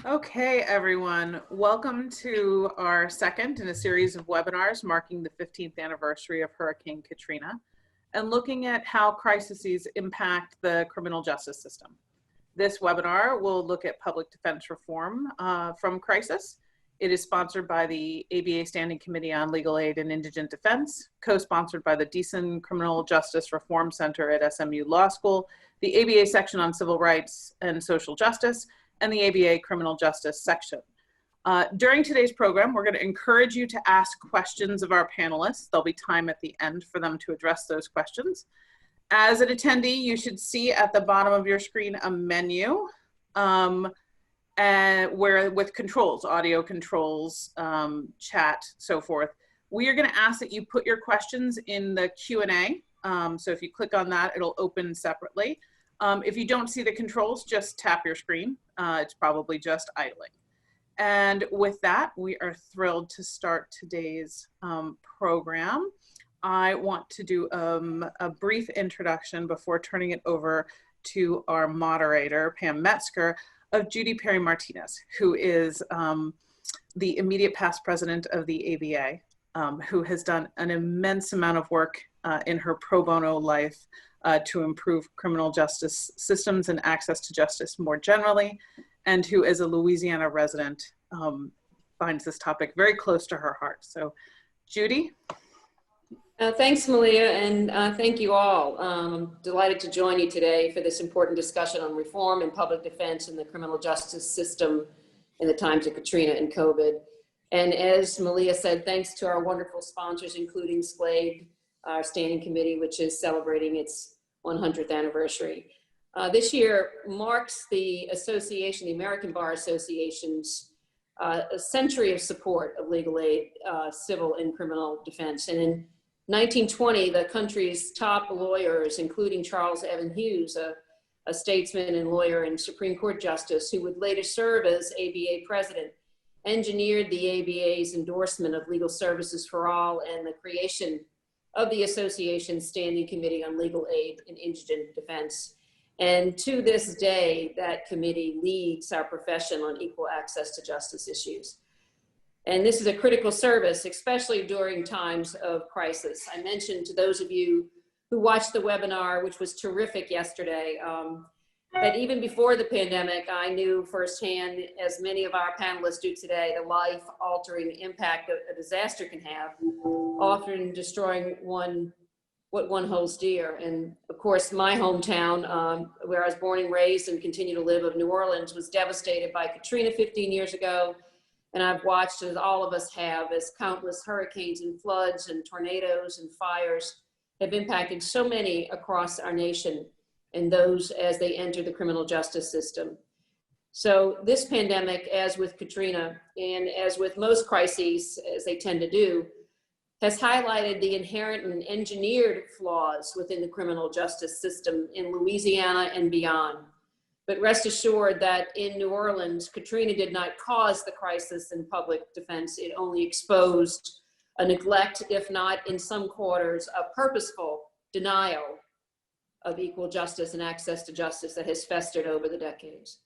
Okay, everyone. Welcome to our second in a series of webinars marking the 15th anniversary of Hurricane Katrina and looking at how crises impact the criminal justice system. This webinar will look at public defense reform from Crises. It is sponsored by the ABA Standing Committee on Legal Aid and Indigent Defense, co-sponsored by the Deason Criminal Justice Reform Center at SMU Law School, the ABA section on civil rights and social justice, and the ABA Criminal Justice section. During today's program, we're going to encourage you to ask questions of our panelists. There'll be time at the end for them to address those questions. As an attendee, you should see at the bottom of your screen a menu with controls, audio controls, chat, so forth. We are going to ask that you put your questions in the Q&A. So if you click on that, it'll open separately. If you don't see the controls, just tap your screen. It's probably just idling. And with that, we are thrilled to start today's program. I want to do a brief introduction before turning it over to our moderator, Pam Metzger, of Judy Perry Martinez, who is the immediate past president of the ABA, who has done an immense amount of work in her pro bono life to improve criminal justice systems and access to justice more generally, and who, as a Louisiana resident, finds this topic very close to her heart. So, Judy? Thanks, Malia, and thank you all. I'm delighted to join you today for this important discussion on reform and public defense in the criminal justice system in the times of Katrina and COVID. And as Malia said, thanks to our wonderful sponsors, including SCLAID, our standing committee, which is celebrating its 100th anniversary. This year marks the association, the American Bar Association's a century of support of legal aid, civil and criminal defense. And in 1920, the country's top lawyers, including Charles Evan Hughes, a statesman and lawyer and Supreme Court justice who would later serve as ABA president, engineered the ABA's endorsement of legal services for all and the creation of the association's Standing Committee on Legal Aid and Indigent Defense. And to this day, that committee leads our profession on equal access to justice issues. And this is a critical service, especially during times of crisis. I mentioned to those of you who watched the webinar, which was terrific yesterday, that even before the pandemic, I knew firsthand, as many of our panelists do today, the life-altering impact that a disaster can have, often destroying what one holds dear. And of course, my hometown, where I was born and raised and continue to live, of New Orleans, was devastated by Katrina 15 years ago. And I've watched, as all of us have, as countless hurricanes and floods and tornadoes and fires have impacted so many across our nation, and those as they enter the criminal justice system. So this pandemic, as with Katrina, and as with most crises, as they tend to do, has highlighted the inherent and engineered flaws within the criminal justice system in Louisiana and beyond. But rest assured that in New Orleans, Katrina did not cause the crisis in public defense. It only exposed a neglect, if not in some quarters, a purposeful denial of equal justice and access to justice that has festered over the decades.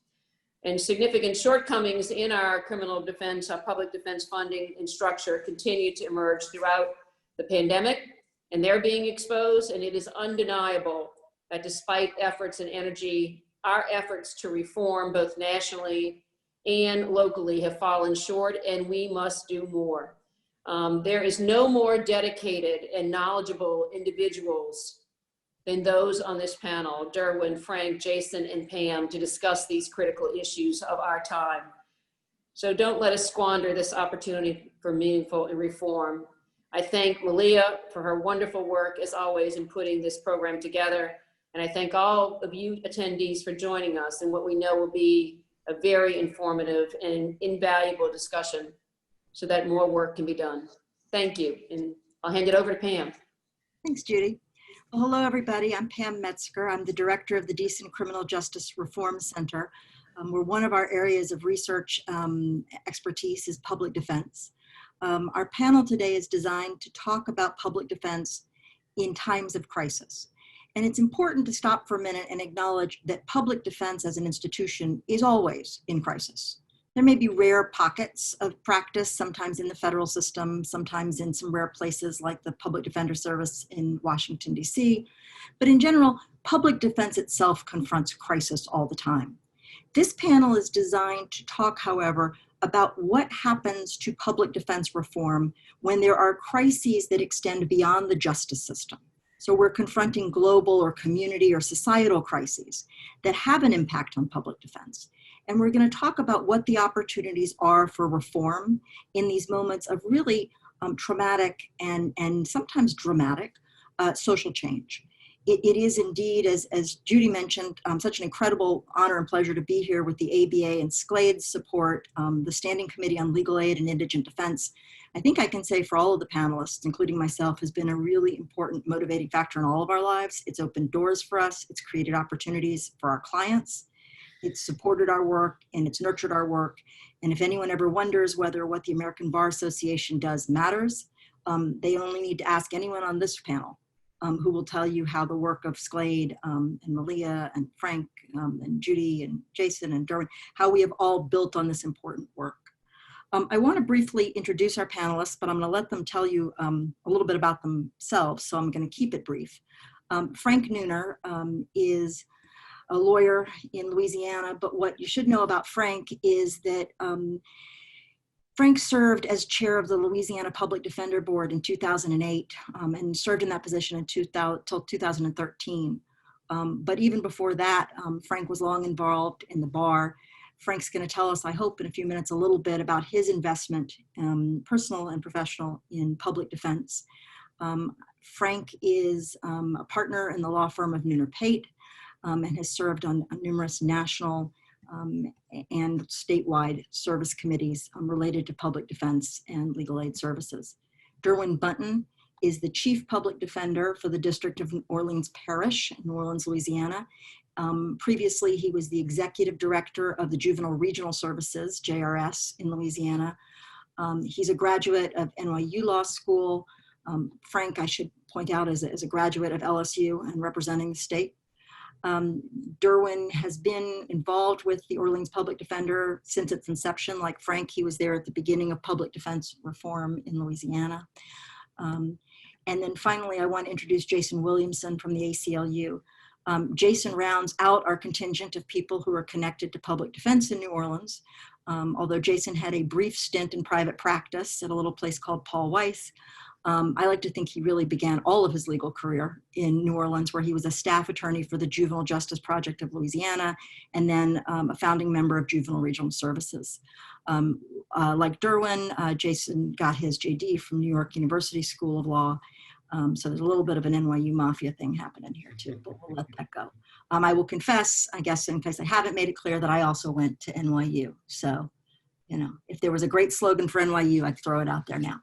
And significant shortcomings in our criminal defense, our public defense funding and structure continue to emerge throughout the pandemic, and they're being exposed. And it is undeniable that despite efforts and energy, our efforts to reform both nationally and locally have fallen short, and we must do more. There is no more dedicated and knowledgeable individuals than those on this panel, Derwyn, Frank, Jason, and Pam, to discuss these critical issues of our time. So don't let us squander this opportunity for meaningful reform. I thank Malia for her wonderful work, as always, in putting this program together. And I thank all of you attendees for joining us in what we know will be a very informative and invaluable discussion so that more work can be done. Thank you. And I'll hand it over to Pam. Thanks, Judy. Well, hello, everybody. I'm Pam Metzger. I'm the director of the Deason Criminal Justice Reform Center, where one of our areas of research expertise is public defense. Our panel today is designed to talk about public defense in times of crisis. And it's important to stop for a minute and acknowledge that public defense as an institution is always in crisis. There may be rare pockets of practice, sometimes in the federal system, sometimes in some rare places like the Public Defender Service in Washington, D.C. But in general, public defense itself confronts crisis all the time. This panel is designed to talk, however, about what happens to public defense reform when there are crises that extend beyond the justice system. So we're confronting global or community or societal crises that have an impact on public defense. And we're going to talk about what the opportunities are for reform in these moments of really traumatic and sometimes dramatic social change. It is indeed, as Judy mentioned, such an incredible honor and pleasure to be here with the ABA and SCLAID's support, the Standing Committee on Legal Aid and Indigent Defense. I think I can say for all of the panelists, including myself, has been a really important motivating factor in all of our lives. It's opened doors for us. It's created opportunities for our clients. It's supported our work and it's nurtured our work. And if anyone ever wonders whether what the American Bar Association does matters, they only need to ask anyone on this panel who will tell you how the work of SCLAID and Malia and Frank and Judy and Jason and Derwyn, how we have all built on this important work. I want to briefly introduce our panelists, but I'm going to let them tell you a little bit about themselves, so I'm going to keep it brief. Frank Neuner is a lawyer in Louisiana, but what you should know about Frank is that Frank served as chair of the Louisiana Public Defender Board in 2008 and served in that position until 2013. But even before that, Frank was long involved in the bar. Frank's going to tell us, I hope, in a few minutes, a little bit about his investment, personal and professional, in public defense. Frank is a partner in the law firm of NeunerPate and has served on numerous national and statewide service committees related to public defense and legal aid services. Derwyn Bunton is the chief public defender for the District of New Orleans Parish in New Orleans, Louisiana. Previously, he was the executive director of the Juvenile Regional Services, JRS, in Louisiana. He's a graduate of NYU Law School. Frank, I should point out, is a graduate of LSU and representing the state. Derwyn has been involved with the Orleans Public Defender since its inception. Like Frank, he was there at the beginning of public defense reform in Louisiana. And then finally, I want to introduce Jason Williamson from the ACLU. Jason rounds out our contingent of people who are connected to public defense in New Orleans. Although Jason had a brief stint in private practice at a little place called Paul Weiss, I like to think he really began all of his legal career in New Orleans, where he was a staff attorney for the Juvenile Justice Project of Louisiana, and then a founding member of Juvenile Regional Services. Like Derwyn, Jason got his JD from New York University School of Law. So there's a little bit of an NYU mafia thing happening here too, but we'll let that go. I will confess, I guess, in case I haven't made it clear, that I also went to NYU. So, you know, if there was a great slogan for NYU, I'd throw it out there now.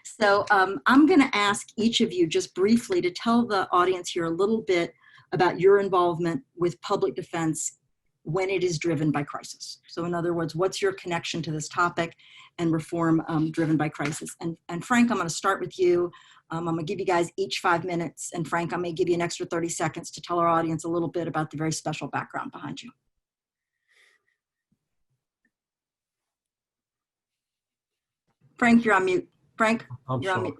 So I'm going to ask each of you just briefly to tell the audience here a little bit about your involvement with public defense when it is driven by crisis. So in other words, what's your connection to this topic and reform driven by crisis? And Frank, I'm going to start with you. I'm going to give you guys each 5 minutes. And Frank, I may give you an extra 30 seconds to tell our audience a little bit about the very special background behind you. Frank, you're on mute. Frank, you're on mute.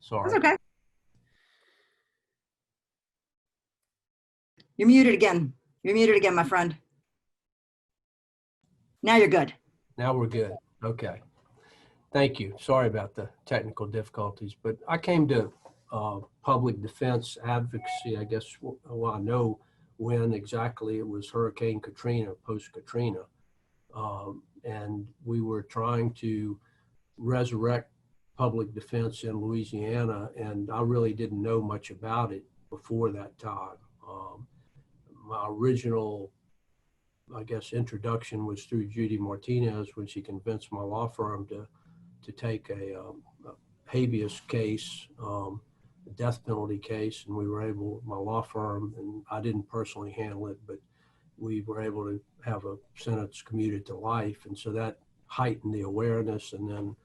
Sorry. That's okay. You're muted again. You're muted again, my friend. Now you're good. Now we're good. Okay. Thank you. Sorry about the technical difficulties, but I came to public defense advocacy, I guess, well, I know when exactly it was Hurricane Katrina, post-Katrina. And we were trying to resurrect public defense in Louisiana, and I really didn't know much about it before that time. My original, I guess, introduction was through Judy Martinez when she convinced my law firm to take a habeas case, a death penalty case, and we were able, my law firm, and I didn't personally handle it, but we were able to have a sentence commuted to life, and so that heightened the awareness. And then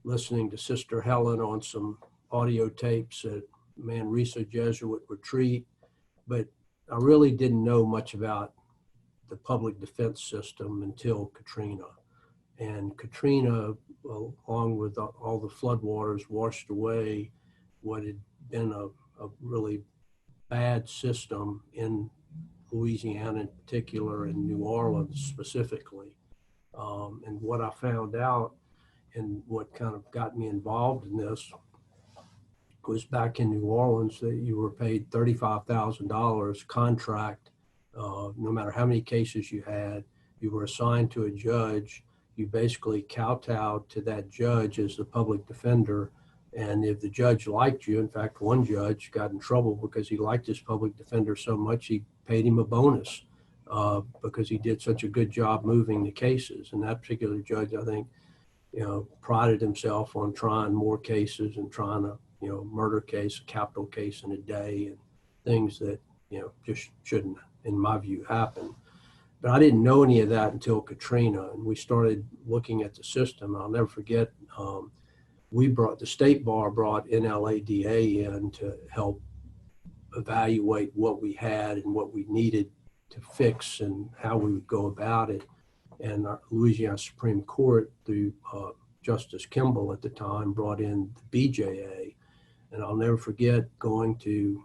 listening to Sister Helen on some audio tapes at Manresa Jesuit retreat, but I really didn't know much about the public defense system until Katrina. And Katrina, along with all the floodwaters, washed away what had been a really bad system in Louisiana in particular, and New Orleans specifically. And what I found out and what kind of got me involved in this was back in New Orleans that you were paid $35,000 contract, no matter how many cases you had. You were assigned to a judge. You basically kowtowed to that judge as the public defender. And if the judge liked you, in fact, one judge got in trouble because he liked his public defender so much, he paid him a bonus because he did such a good job moving the cases. And that particular judge, I think, prided himself on trying more cases and trying a, murder case, a capital case in a day, and things that, just shouldn't, in my view, happen. But I didn't know any of that until Katrina, and we started looking at the system. I'll never forget, the state bar brought NLADA in to help evaluate what we had and what we needed to fix and how we would go about it. And our Louisiana Supreme Court, through Justice Kimball at the time, brought in the BJA. And I'll never forget going to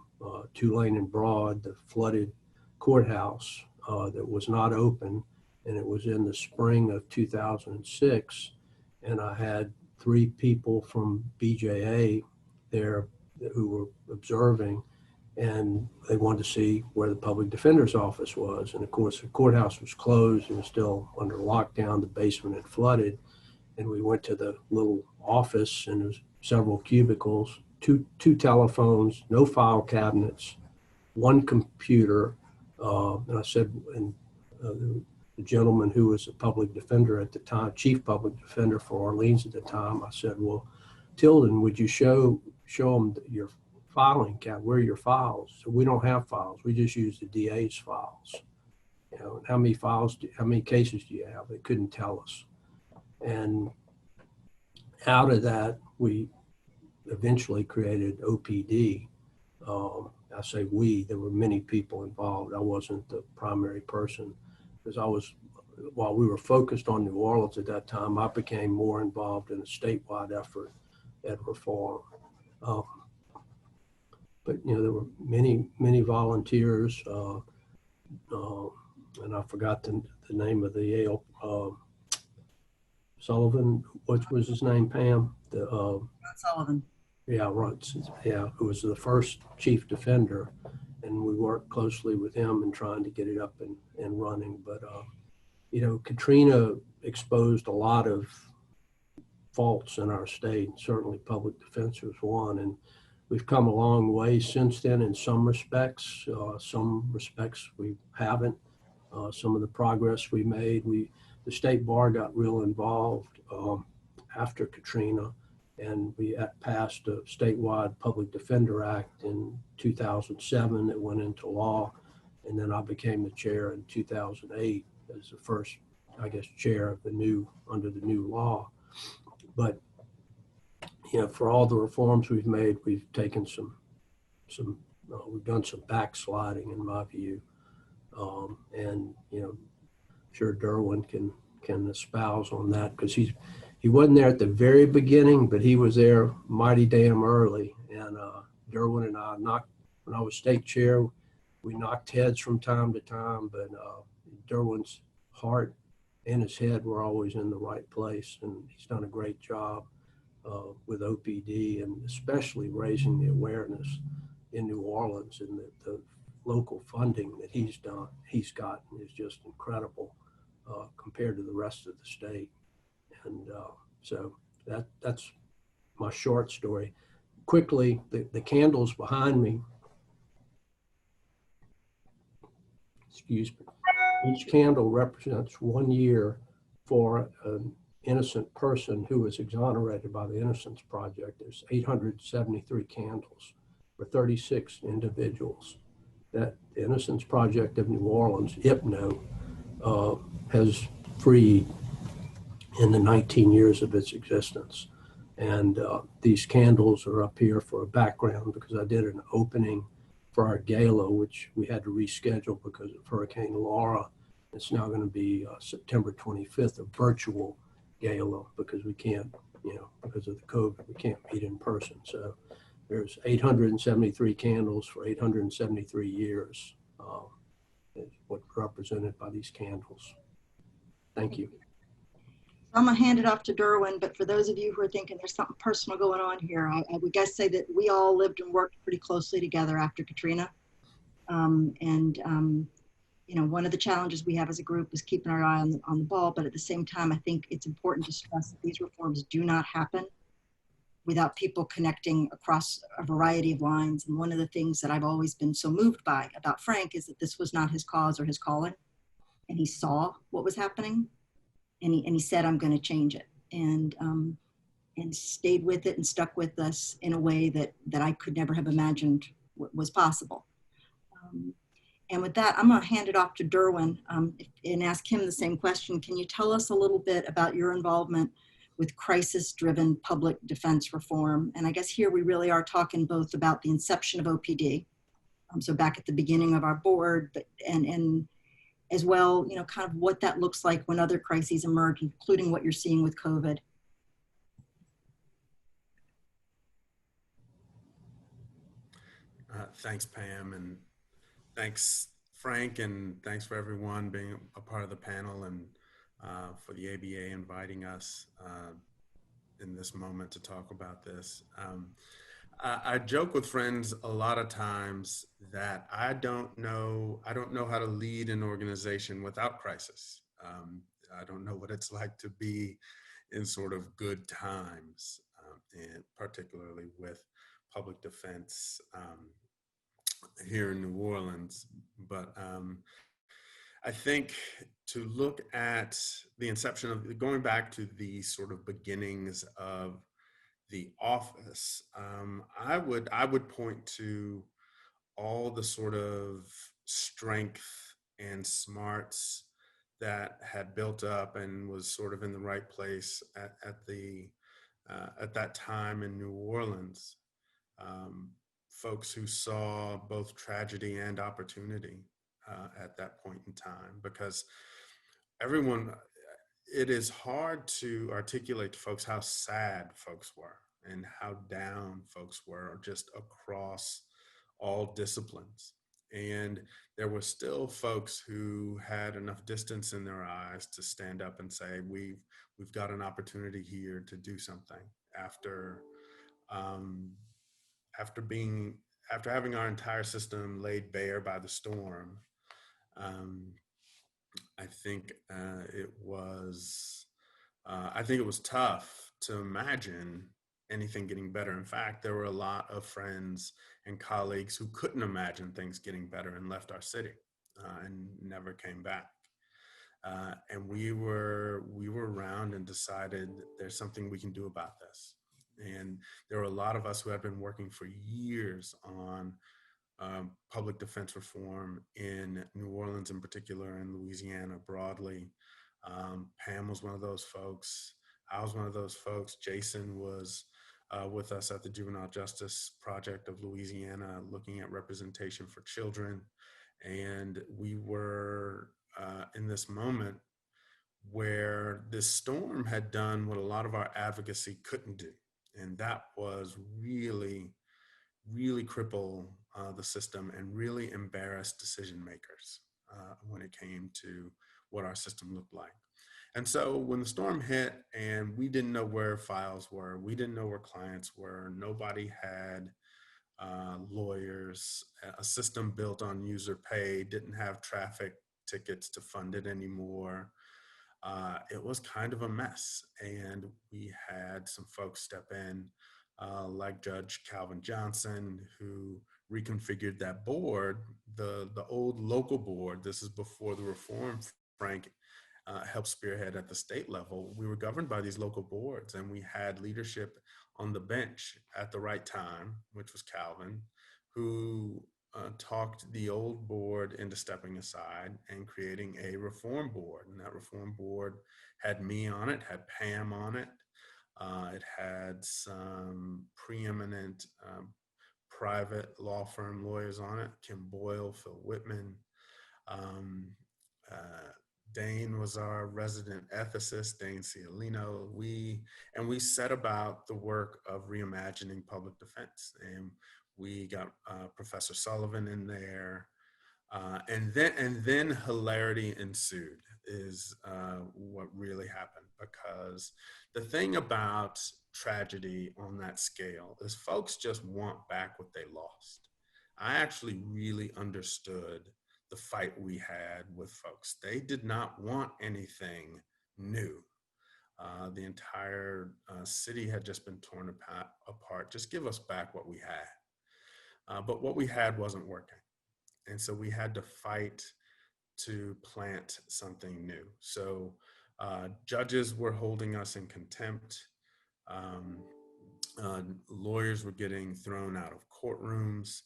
Tulane and Broad, the flooded courthouse that was not open, and it was in the spring of 2006. And I had 3 people from BJA there who were observing, and they wanted to see where the public defender's office was. And of course, the courthouse was closed and was still under lockdown. The basement had flooded. And we went to the little office, and there was several cubicles, two telephones, no file cabinets, 1 computer. And I said, and the gentleman who was a public defender at the time, chief public defender for Orleans at the time, I said, well, Tilden, would you show them your filing cabinet? Where are your files? So we don't have files. We just use the DA's files. How many cases do you have? They couldn't tell us. And out of that, we eventually created OPD. I say we, there were many people involved. I wasn't the primary person because while we were focused on New Orleans at that time, I became more involved in a statewide effort at reform. But, there were many volunteers, and I forgot the name of the Yale, Sullivan, what was his name, Pam? Sullivan. Yeah, right. Yeah, who was the first chief defender, and we worked closely with him in trying to get it up and running. But Katrina exposed a lot of faults in our state. Certainly, public defense was one, and we've come a long way since then. In some respects we haven't. Some of the progress we made, the state bar got real involved after Katrina. And we passed a statewide Public Defender Act in 2007 that went into law. And then I became the chair in 2008 as the first, chair of under the new law. But, for all the reforms we've made, we've taken we've done some backsliding in my view. And, sure Derwyn can espouse on that because he wasn't there at the very beginning, but he was there mighty damn early. And Derwyn and I when I was state chair, we knocked heads from time to time, but Derwyn's heart and his head were always in the right place. And he's done a great job with OPD, and especially raising the awareness in New Orleans, and the local funding that he's gotten is just incredible compared to the rest of the state. And so that's my short story. Quickly, the candles behind me, excuse me, each candle represents 1 year for an innocent person who was exonerated by the Innocence Project. There's 873 candles for 36 individuals that the Innocence Project of New Orleans, IPNO, has freed in the 19 years of its existence. And these candles are up here for a background because I did an opening for our gala, which we had to reschedule because of Hurricane Laura. It's now going to be September 25th, a virtual gala because we can't, because of the COVID, we can't meet in person. So there's 873 candles for 873 years, is what represented by these candles. Thank you. I'm gonna hand it off to Derwyn, but for those of you who are thinking there's something personal going on here, I would guess say that we all lived and worked pretty closely together after Katrina. One of the challenges we have as a group is keeping our eye on the ball, but at the same time, I think it's important to stress that these reforms do not happen without people connecting across a variety of lines. And one of the things that I've always been so moved by about Frank is that this was not his cause or his calling. And he saw what was happening, and he said, I'm going to change it. And stayed with it and stuck with us in a way that I could never have imagined was possible. And with that, I'm going to hand it off to Derwyn and ask him the same question. Can you tell us a little bit about your involvement with crisis-driven public defense reform? And I guess here we really are talking both about the inception of OPD, so back at the beginning of our board, but and as well, kind of what that looks like when other crises emerge, including what you're seeing with COVID. Thanks, Pam, and thanks, Frank, and thanks for everyone being a part of the panel, and for the ABA inviting us in this moment to talk about this. I joke with friends a lot of times that I don't know how to lead an organization without crisis. I don't know what it's like to be in sort of good times, and particularly with public defense here in New Orleans. But I think to look at the inception of, going back to the sort of beginnings of the office, I would point to all the sort of strength and smarts that had built up and was sort of in the right place at that time in New Orleans. Folks who saw both tragedy and opportunity at that point in time, because it is hard to articulate to folks how sad folks were and how down folks were just across all disciplines. And there were still folks who had enough distance in their eyes to stand up and say, we've got an opportunity here to do something after having our entire system laid bare by the storm. I think it was tough to imagine anything getting better. In fact, there were a lot of friends and colleagues who couldn't imagine things getting better and left our city and never came back. And we were around and decided there's something we can do about this. And there were a lot of us who had been working for years on public defense reform in New Orleans in particular, and Louisiana broadly. Pam was one of those folks. I was one of those folks. Jason was with us at the Juvenile Justice Project of Louisiana, looking at representation for children. And we were in this moment where this storm had done what a lot of our advocacy couldn't do. And that was really cripple the system and really embarrass decision makers when it came to what our system looked like. And so when the storm hit and we didn't know where files were, we didn't know where clients were, nobody had lawyers, a system built on user pay didn't have traffic tickets to fund it anymore. It was kind of a mess. And we had some folks step in, like Judge Calvin Johnson, who reconfigured that board, the old local board. This is before the reform Frank helped spearhead at the state level. We were governed by these local boards, and we had leadership on the bench at the right time, which was Calvin, who talked the old board into stepping aside and creating a reform board. And that reform board had me on it, had Pam on it. It had some preeminent private law firm lawyers on it, Kim Boyle, Phil Whitman, Dane was our resident ethicist, Dane Cialino. We set about the work of reimagining public defense. And we got Professor Sullivan in there. And then hilarity ensued is what really happened, because the thing about tragedy on that scale is folks just want back what they lost. I actually really understood the fight we had with folks. They did not want anything new. The entire city had just been torn apart. Just give us back what we had. But what we had wasn't working. And so we had to fight to plant something new. So judges were holding us in contempt. Lawyers were getting thrown out of courtrooms.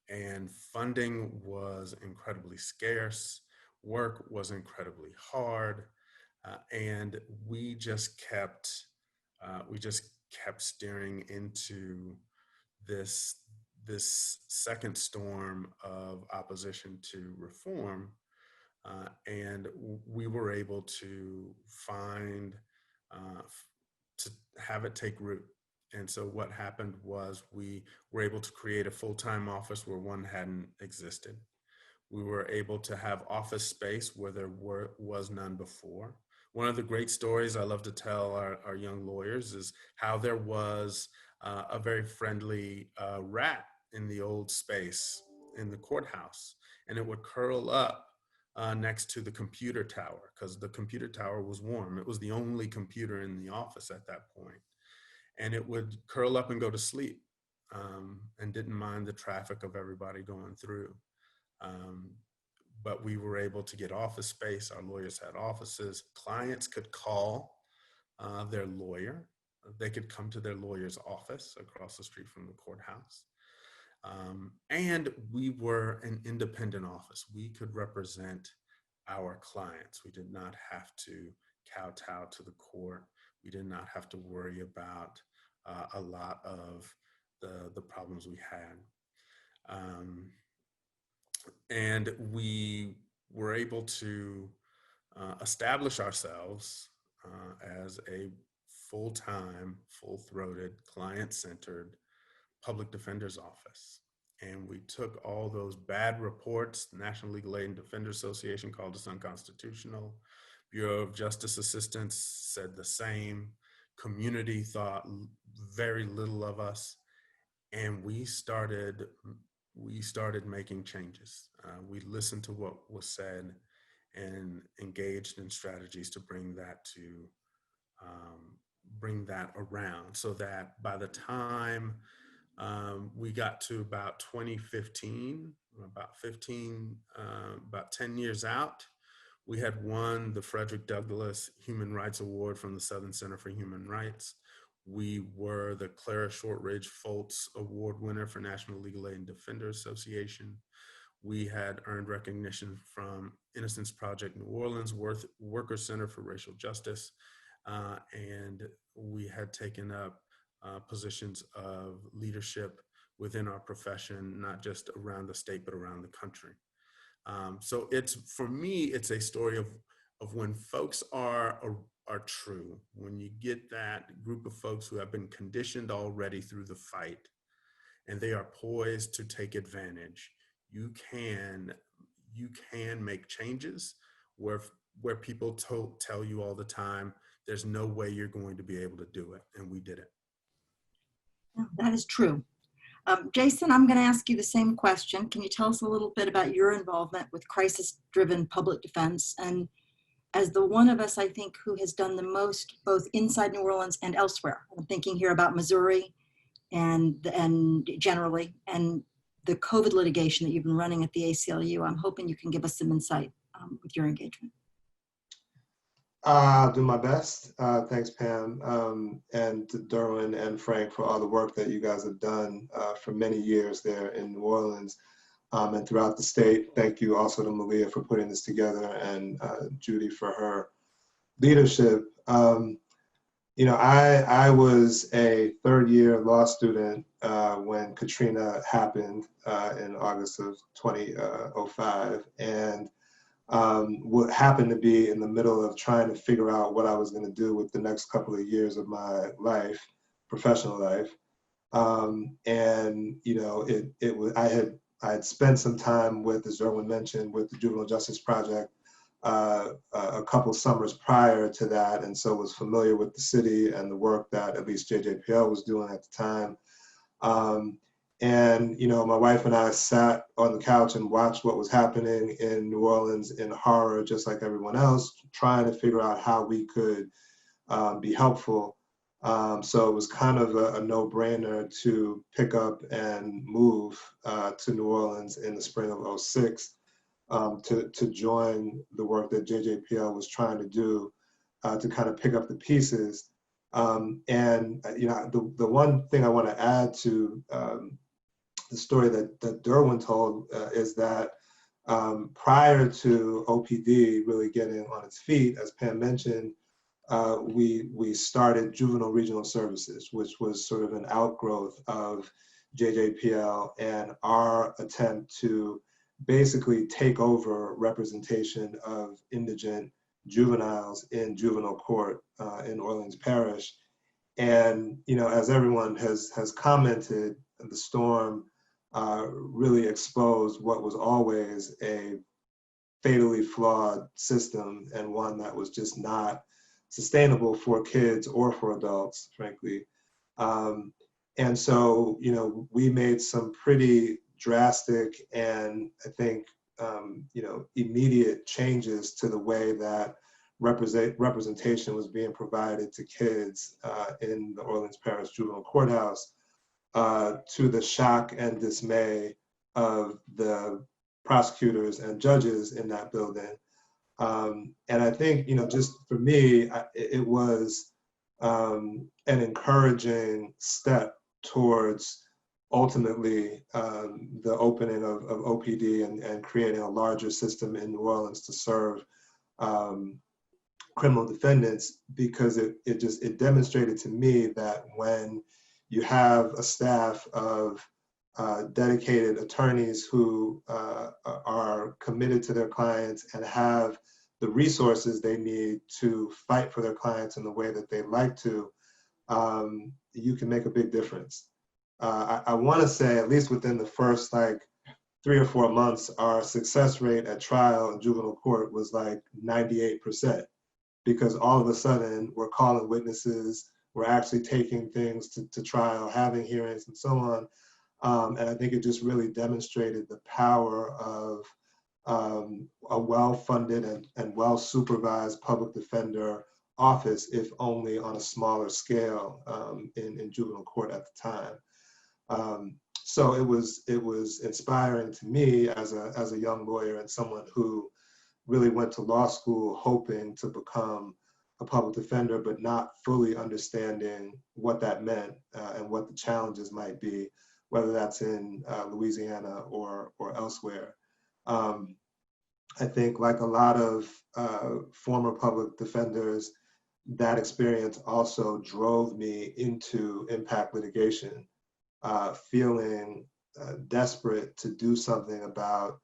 And funding was incredibly scarce. Work was incredibly hard. And we just kept steering into this second storm of opposition to reform, and we were able to to have it take root. And so what happened was we were able to create a full-time office where one hadn't existed. We were able to have office space where there was none before. One of the great stories I love to tell our young lawyers is how there was a very friendly rat in the old space in the courthouse, and it would curl up next to the computer tower, because the computer tower was warm. It was the only computer in the office at that point. And it would curl up and go to sleep, and didn't mind the traffic of everybody going through. But we were able to get office space. Our lawyers had offices. Clients could call their lawyer. They could come to their lawyer's office across the street from the courthouse. And we were an independent office. We could represent our clients. We did not have to kowtow to the court. We did not have to worry about a lot of the problems we had. And we were able to establish ourselves as a full-time, full-throated, client-centered public defender's office. And we took all those bad reports. The National Legal Aid and Defender Association called us unconstitutional. Bureau of Justice Assistance said the same. Community thought very little of us. And we started making changes. We listened to what was said and engaged in strategies to bring that around, so that by the time we got to about 2015, about 10 years out, we had won the Frederick Douglass Human Rights Award from the Southern Center for Human Rights. We were the Clara Shortridge Foltz Award winner for National Legal Aid and Defender Association. We had earned recognition from Innocence Project New Orleans, Worker Center for Racial Justice, and we had taken up positions of leadership within our profession, not just around the state, but around the country. So for me, it's a story of when folks are true, when you get that group of folks who have been conditioned already through the fight, and they are poised to take advantage, you can make changes where people tell you all the time, there's no way you're going to be able to do it, and we did it. That is true. Jason, I'm going to ask you the same question. Can you tell us a little bit about your involvement with crisis-driven public defense? And as the one of us, I think, who has done the most both inside New Orleans and elsewhere, I'm thinking here about Missouri and generally, and the COVID litigation that you've been running at the ACLU, I'm hoping you can give us some insight with your engagement. I'll do my best. Thanks, Pam, and to Derwyn and Frank for all the work that you guys have done for many years there in New Orleans and throughout the state. Thank you also to Malia for putting this together, and Judy for her leadership. You know, I was a third-year law student when Katrina happened in August of 2005, and what happened to be in the middle of trying to figure out what I was going to do with the next couple of years of my life, professional life. And you know, it was I had spent some time with, as Derwyn mentioned, with the Juvenile Justice Project a couple summers prior to that, and so was familiar with the city and the work that at least JJPL was doing at the time. And you know, my wife and I sat on the couch and watched what was happening in New Orleans in horror, just like everyone else, trying to figure out how we could be helpful. So it was kind of a no-brainer to pick up and move to New Orleans in the spring of '06 to join the work that JJPL was trying to do to kind of pick up the pieces. And you know, the one thing I want to add to the story that Derwyn told is that prior to OPD really getting on its feet, as Pam mentioned, we started Juvenile Regional Services, which was sort of an outgrowth of JJPL and our attempt to basically take over representation of indigent juveniles in juvenile court in Orleans Parish. And you know, as everyone has commented, the storm really exposed what was always a fatally flawed system, and one that was just not sustainable for kids or for adults, frankly. And so, you know, we made some pretty drastic and I think, you know, immediate changes to the way that representation was being provided to kids in the Orleans Parish Juvenile Courthouse, to the shock and dismay of the prosecutors and judges in that building. And I think, you know, just for me, it was an encouraging step towards ultimately the opening of OPD and creating a larger system in New Orleans to serve criminal defendants, because it demonstrated to me that when you have a staff of dedicated attorneys who are committed to their clients and have the resources they need to fight for their clients in the way that they like to, you can make a big difference. I want to say, at least within the first like 3 or 4 months, our success rate at trial in juvenile court was like 98%, because all of a sudden we're calling witnesses, we're actually taking things to trial, having hearings and so on. And I think it just really demonstrated the power of a well-funded and well-supervised public defender office, if only on a smaller scale in juvenile court at the time. So it was inspiring to me as a young lawyer and someone who really went to law school hoping to become a public defender, but not fully understanding what that meant and what the challenges might be, whether that's in Louisiana or elsewhere. I think, like a lot of former public defenders, that experience also drove me into impact litigation, feeling desperate to do something about,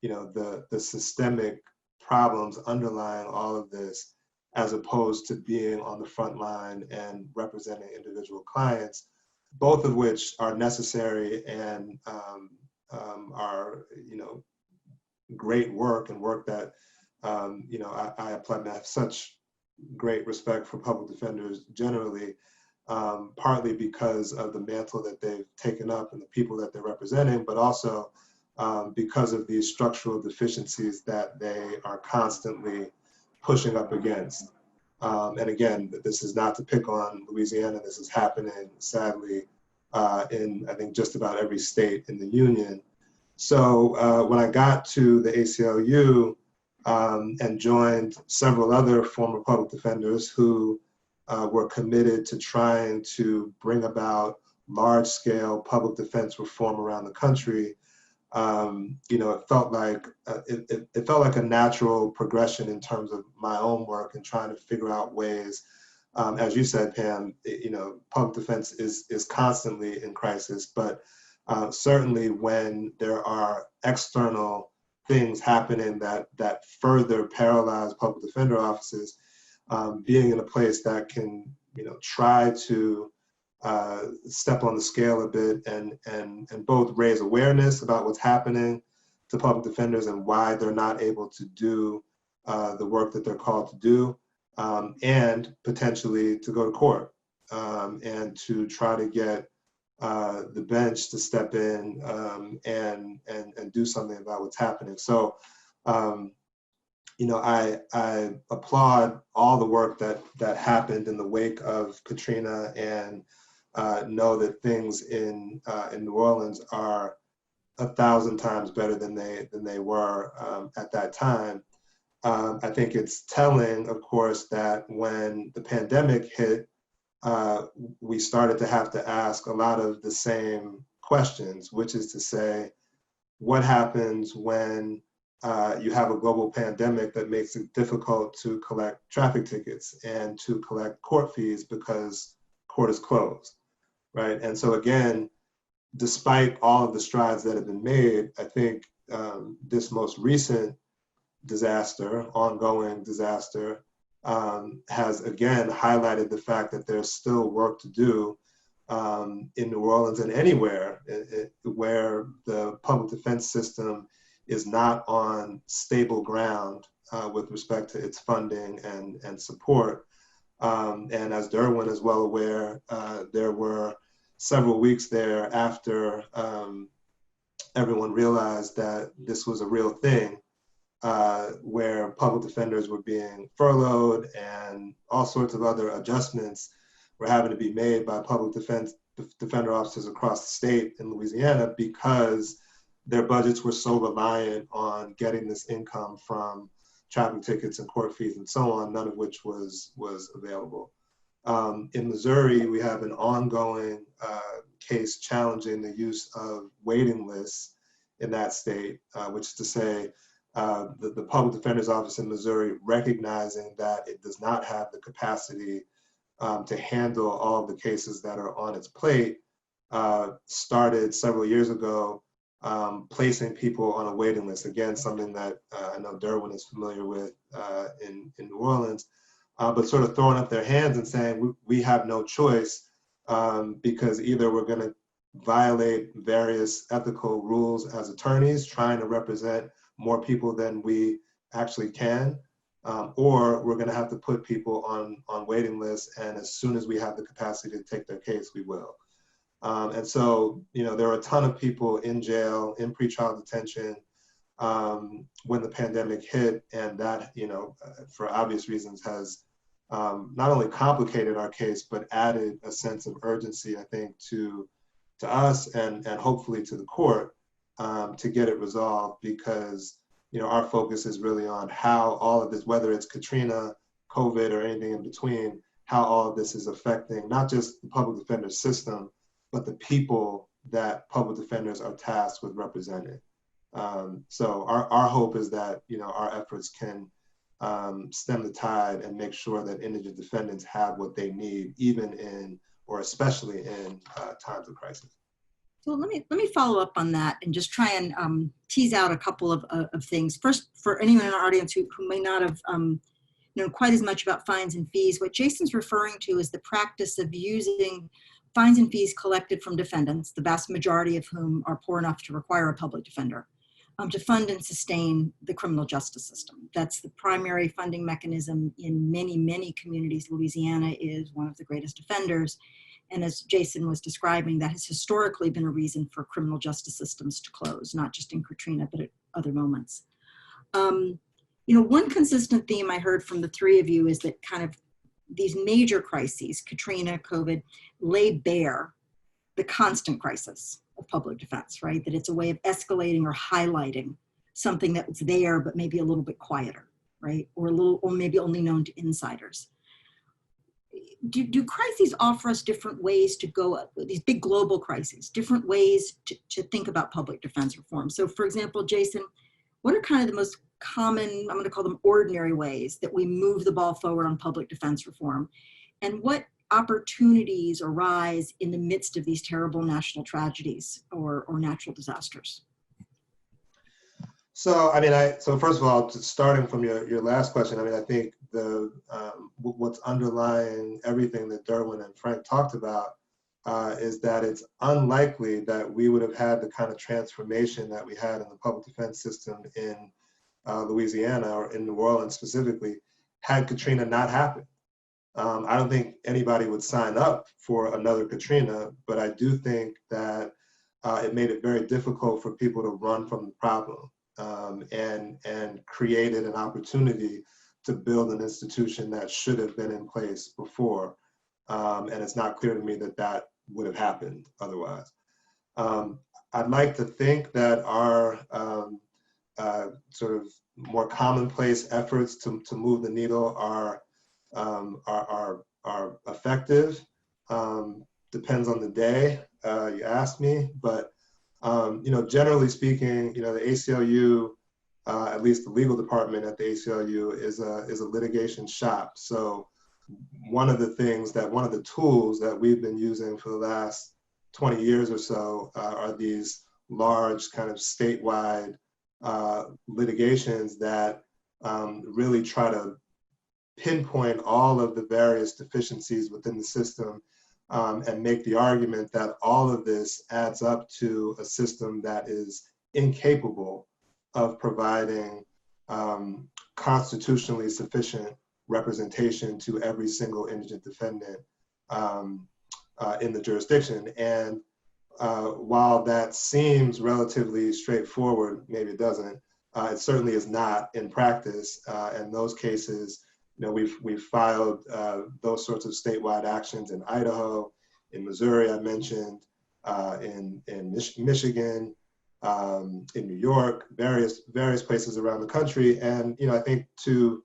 you know, the systemic problems underlying all of this, as opposed to being on the front line and representing individual clients, both of which are necessary and are, you know, great work and work that, you know, I have such great respect for public defenders generally, partly because of the mantle that they've taken up and the people that they're representing, but also because of these structural deficiencies that they are constantly pushing up against. And again, this is not to pick on Louisiana, this is happening sadly in, I think, just about every state in the union. So when I got to the ACLU and joined several other former public defenders who were committed to trying to bring about large-scale public defense reform around the country, you know, it felt like a natural progression in terms of my own work and trying to figure out ways. As you said, Pam, you know, public defense is constantly in crisis, but certainly when there are external things happening that further paralyze public defender offices, being in a place that can, try to step on the scale a bit and both raise awareness about what's happening to public defenders and why they're not able to do the work that they're called to do, and potentially to go to court and to try to get the bench to step in and do something about what's happening. So, I applaud all the work that happened in the wake of Katrina, and know that things in New Orleans are 1,000 times better than they were at that time. I think it's telling, of course, that when the pandemic hit, we started to have to ask a lot of the same questions, which is to say, what happens when you have a global pandemic that makes it difficult to collect traffic tickets and to collect court fees because court is closed, right? And so again, despite all of the strides that have been made, I think this most recent ongoing disaster, has again highlighted the fact that there's still work to do in New Orleans and anywhere where the public defense system is not on stable ground with respect to its funding and support. And as Derwyn is well aware, there were several weeks there after everyone realized that this was a real thing, where public defenders were being furloughed and all sorts of other adjustments were having to be made by public defender officers across the state in Louisiana because their budgets were so reliant on getting this income from traffic tickets and court fees and so on, none of which was available. In Missouri, we have an ongoing case challenging the use of waiting lists in that state, which is to say, the Public Defender's Office in Missouri, recognizing that it does not have the capacity to handle all of the cases that are on its plate, started several years ago placing people on a waiting list. Again, something that I know Derwyn is familiar with in New Orleans, but sort of throwing up their hands and saying, we have no choice because either we're going to violate various ethical rules as attorneys, trying to represent more people than we actually can, or we're going to have to put people on waiting lists, and as soon as we have the capacity to take their case, we will. And so, there are a ton of people in jail, in pretrial detention, when the pandemic hit, and that, for obvious reasons, has not only complicated our case, but added a sense of urgency, I think, to us and hopefully to the court to get it resolved, because our focus is really on how all of this, whether it's Katrina, COVID, or anything in between, how all of this is affecting not just the public defender system, but the people that public defenders are tasked with representing. So our hope is that our efforts can stem the tide and make sure that indigent defendants have what they need, even in, or especially in, times of crisis. So let me follow up on that and just try and tease out a couple of things. First, for anyone in our audience who may not have known quite as much about fines and fees, what Jason's referring to is the practice of using fines and fees collected from defendants, the vast majority of whom are poor enough to require a public defender, to fund and sustain the criminal justice system. That's the primary funding mechanism in many, many communities. Louisiana is one of the greatest offenders. And as Jason was describing, that has historically been a reason for criminal justice systems to close, not just in Katrina, but at other moments. One consistent theme I heard from the three of you is that kind of these major crises, Katrina, COVID, lay bare the constant crisis of public defense, right? That it's a way of escalating or highlighting something that was there, but maybe a little bit quieter, right? Or maybe only known to insiders. Do crises offer us different ways to go, these big global crises, different ways to think about public defense reform? So for example, Jason, what are kind of the most common, I'm going to call them ordinary ways that we move the ball forward on public defense reform? And what opportunities arise in the midst of these terrible national tragedies or natural disasters? So, I mean, so first of all, just starting from your last question, I mean, I think what's underlying everything that Derwyn and Frank talked about is that it's unlikely that we would have had the kind of transformation that we had in the public defense system in Louisiana or in New Orleans specifically, had Katrina not happened. I don't think anybody would sign up for another Katrina, but I do think that it made it very difficult for people to run from the problem. And created an opportunity to build an institution that should have been in place before. And it's not clear to me that that would have happened otherwise. I'd like to think that our sort of more commonplace efforts to move the needle are effective. Depends on the day, you ask me, but generally speaking, the ACLU, at least the legal department at the ACLU, is a litigation shop. So one of the tools that we've been using for the last 20 years or so are these large kind of statewide litigations that really try to pinpoint all of the various deficiencies within the system. And make the argument that all of this adds up to a system that is incapable of providing constitutionally sufficient representation to every single indigent defendant in the jurisdiction. And while that seems relatively straightforward, maybe it doesn't, it certainly is not in practice. And those cases, we've filed those sorts of statewide actions in Idaho, in Missouri, I mentioned, in Michigan, in New York, various places around the country, and I think to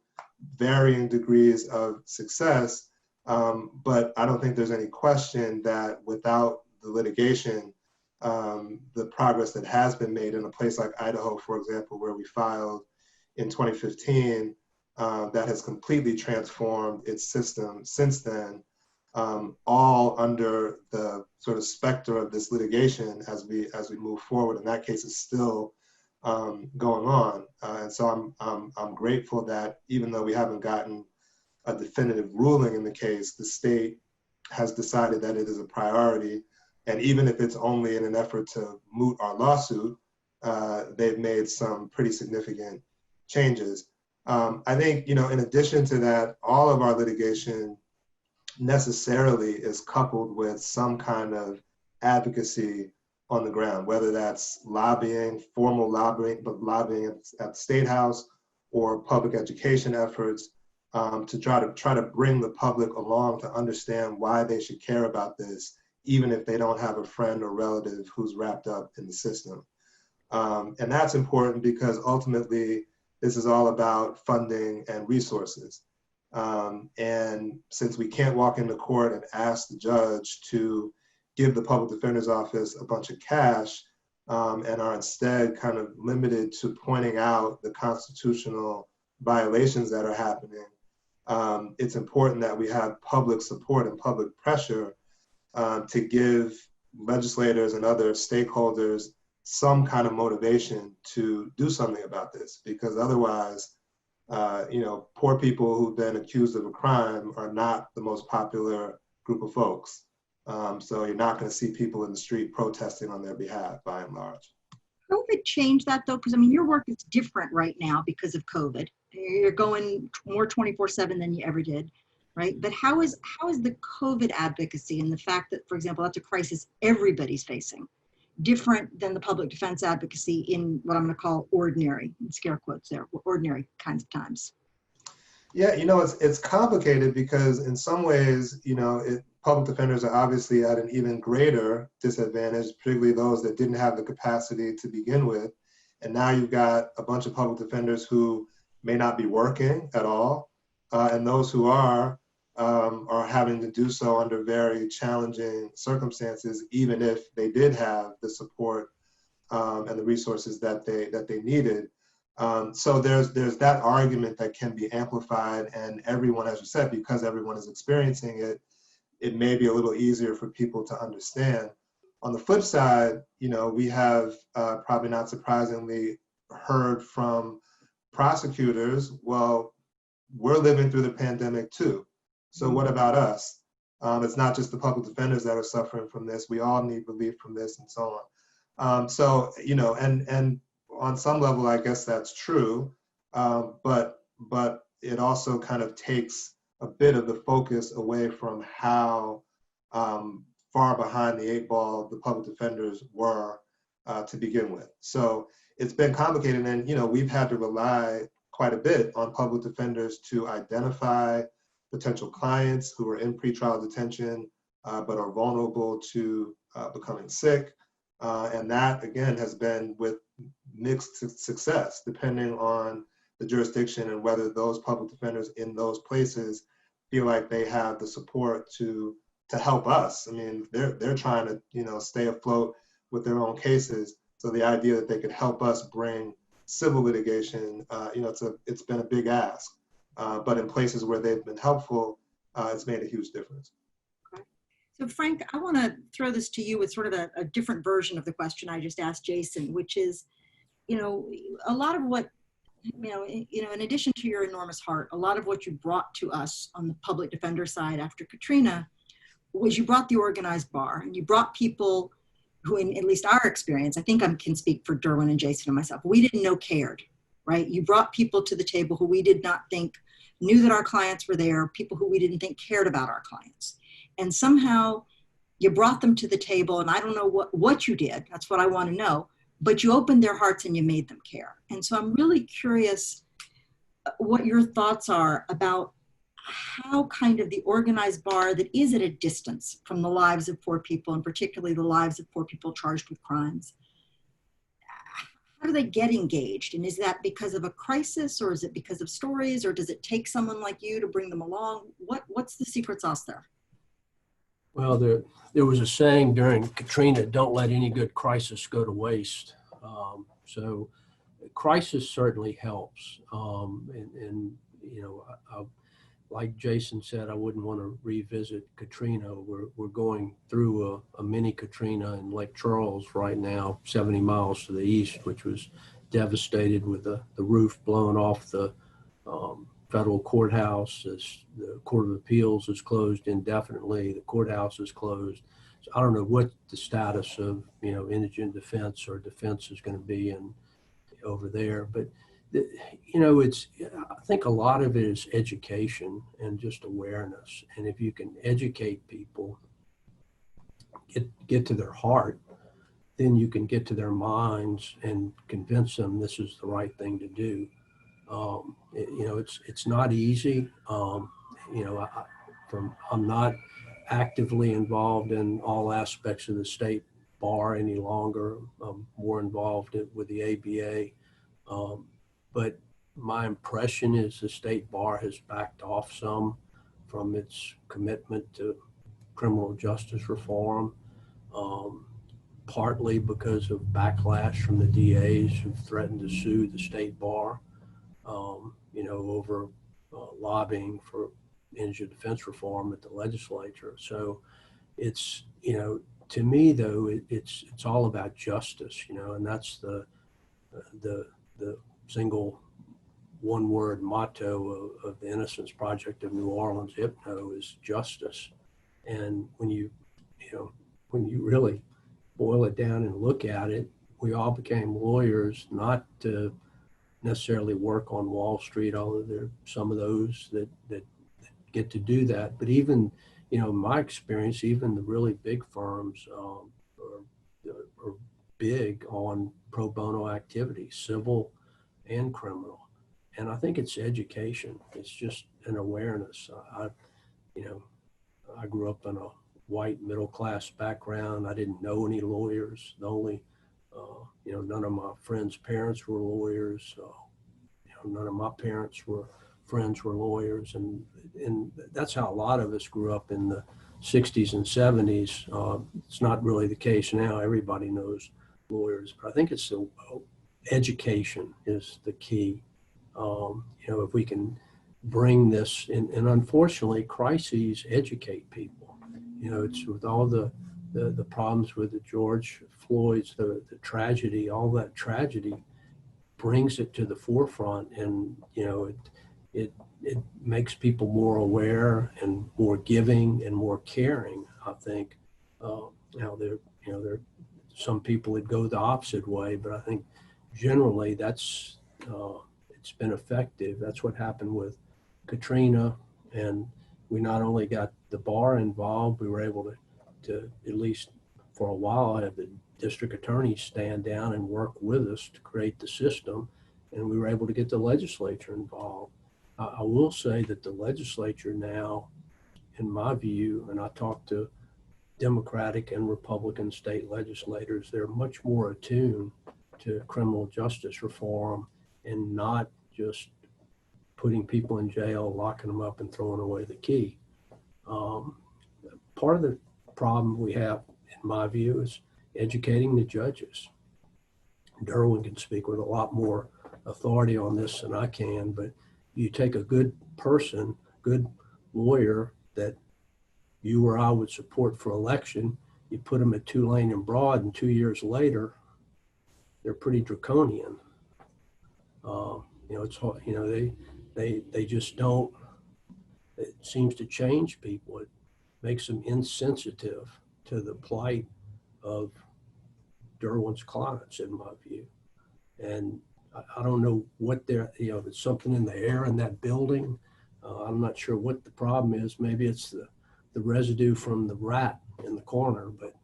varying degrees of success. But I don't think there's any question that without the litigation, the progress that has been made in a place like Idaho, for example, where we filed in 2015. That has completely transformed its system since then, all under the sort of specter of this litigation as we move forward. And that case is still going on. And so I'm grateful that even though we haven't gotten a definitive ruling in the case, the state has decided that it is a priority. And even if it's only in an effort to moot our lawsuit, they've made some pretty significant changes. I think, in addition to that, all of our litigation necessarily is coupled with some kind of advocacy on the ground, whether that's lobbying, formal lobbying, but lobbying at the State House, or public education efforts to try to bring the public along to understand why they should care about this, even if they don't have a friend or relative who's wrapped up in the system. And that's important because ultimately, this is all about funding and resources. And since we can't walk into court and ask the judge to give the public defender's office a bunch of cash and are instead kind of limited to pointing out the constitutional violations that are happening, it's important that we have public support and public pressure to give legislators and other stakeholders some kind of motivation to do something about this, because otherwise, poor people who've been accused of a crime are not the most popular group of folks. So you're not going to see people in the street protesting on their behalf, by and large. COVID changed that though, because your work is different right now because of COVID. You're going more 24/7 than you ever did, right? But how is the COVID advocacy and the fact that, for example, that's a crisis everybody's facing, different than the public defense advocacy in what I'm going to call ordinary, in scare quotes there, ordinary kinds of times? Yeah, it's complicated because in some ways, public defenders are obviously at an even greater disadvantage, particularly those that didn't have the capacity to begin with. And now you've got a bunch of public defenders who may not be working at all, and those who are having to do so under very challenging circumstances, even if they did have the support and the resources that they needed. So there's that argument that can be amplified, and everyone, as you said, because everyone is experiencing it, it may be a little easier for people to understand. On the flip side, we have, probably not surprisingly, heard from prosecutors, well, we're living through the pandemic too. So what about us? It's not just the public defenders that are suffering from this. We all need relief from this and so on. So, you know, and on some level, I guess that's true. But it also kind of takes a bit of the focus away from how far behind the 8 ball the public defenders were to begin with. So it's been complicated, and, you know, we've had to rely quite a bit on public defenders to identify potential clients who are in pretrial detention but are vulnerable to becoming sick. And that, again, has been with mixed success, depending on the jurisdiction and whether those public defenders in those places feel like they have the support to help us. I mean, they're trying to, you know, stay afloat with their own cases. So the idea that they could help us bring civil litigation, you know, it's been a big ask. But in places where they've been helpful, it's made a huge difference. Okay. So Frank, I want to throw this to you with sort of a different version of the question I just asked Jason, which is, you know, a lot of what, you know, in addition to your enormous heart, a lot of what you brought to us on the public defender side after Katrina was you brought the organized bar, and you brought people who, in at least our experience, I think I can speak for Derwyn and Jason and myself, we didn't know cared, right? You brought people to the table who we did not think knew that our clients were there, people who we didn't think cared about our clients. And somehow you brought them to the table, and I don't know what you did, that's what I want to know, but you opened their hearts and you made them care. And so I'm really curious what your thoughts are about how kind of the organized bar that is at a distance from the lives of poor people, and particularly the lives of poor people charged with crimes, how do they get engaged? And is that because of a crisis, or is it because of stories, or does it take someone like you to bring them along? What's the secret sauce there? Well, there was a saying during Katrina, don't let any good crisis go to waste. So crisis certainly helps. And you know, like Jason said, I wouldn't want to revisit Katrina. We're going through a mini Katrina in Lake Charles right now, 70 miles to the east, which was devastated with the roof blown off the federal courthouse. The Court of Appeals is closed indefinitely. The courthouse is closed. So I don't know what the status of, you know, indigent defense or defense is going to be over there, but you know, I think a lot of it is education and just awareness. And if you can educate people, get to their heart, then you can get to their minds and convince them this is the right thing to do. You know, it's not easy. You know, I'm not actively involved in all aspects of the state bar any longer. I'm more involved with the ABA. But my impression is the state bar has backed off some from its commitment to criminal justice reform, partly because of backlash from the DAs who threatened to sue the state bar, you know, over lobbying for indigent defense reform at the legislature. So it's, you know, to me though, it's all about justice, you know, and that's the single one-word motto of the Innocence Project of New Orleans, IPNO, is justice. And when you really boil it down and look at it, we all became lawyers not to necessarily work on Wall Street, although there are some of those that get to do that. But even, you know, in my experience, even the really big firms are big on pro bono activities, civil and criminal. And I think it's education. It's just an awareness. I grew up in a white middle-class background. I didn't know any lawyers. The only, you know, none of my friends' parents were lawyers. You know, none of my parents' friends were lawyers. And that's how a lot of us grew up in the 60s and 70s. It's not really the case now. Everybody knows lawyers. But I think it's the education is the key. You know, if we can bring this, and unfortunately, crises educate people. You know, it's with all the problems with the George Floyd's, the tragedy, all that tragedy brings it to the forefront, and it makes people more aware and more giving and more caring. I think there some people that go the opposite way, but I think generally that's it's been effective. That's what happened with Katrina, and we not only got the bar involved, we were able to at least for a while have the district attorneys stand down and work with us to create the system, and we were able to get the legislature involved. I will say that the legislature now, in my view, and I talked to Democratic and Republican state legislators, they're much more attuned to criminal justice reform and not just putting people in jail, locking them up, and throwing away the key. Part of the problem we have, in my view, is educating the judges. Derwyn can speak with a lot more authority on this than I can, but you take a good person, good lawyer that you or I would support for election, you put them at Tulane and Broad, and 2 years later, they're pretty draconian. It's hard, they just don't, it seems to change people. It makes them insensitive to the plight of Derwyn's clients, in my view. And I don't know what they're, there's something in the air in that building. I'm not sure what the problem is. Maybe it's the residue from the rat in the corner, but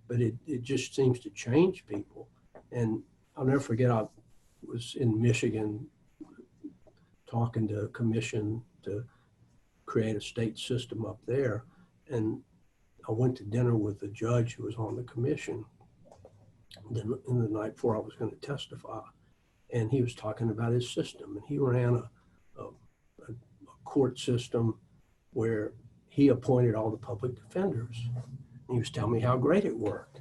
it just seems to change people. And I'll never forget, I was in Michigan talking to a commission to create a state system up there. And I went to dinner with the judge who was on the commission in the night before I was going to testify. And he was talking about his system. And he ran a court system where he appointed all the public defenders. And he was telling me how great it worked.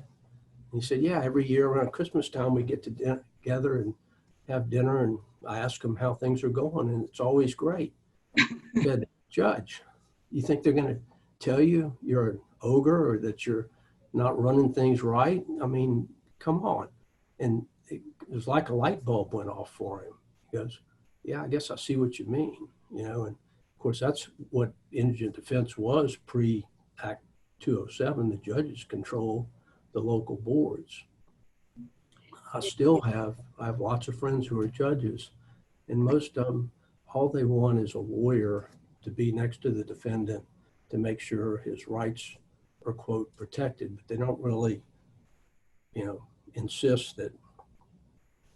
And he said, yeah, every year around Christmas time, we get together and have dinner, and I ask them how things are going, and it's always great. He said, Judge, you think they're going to tell you you're an ogre or that you're not running things right? I mean, come on. And it was like a light bulb went off for him. He goes, yeah, I guess I see what you mean, and of course that's what indigent defense was pre-Act 207. The judges control the local boards. I have lots of friends who are judges, and most of them, all they want is a lawyer to be next to the defendant to make sure his rights are, quote, protected, but they don't really, insist that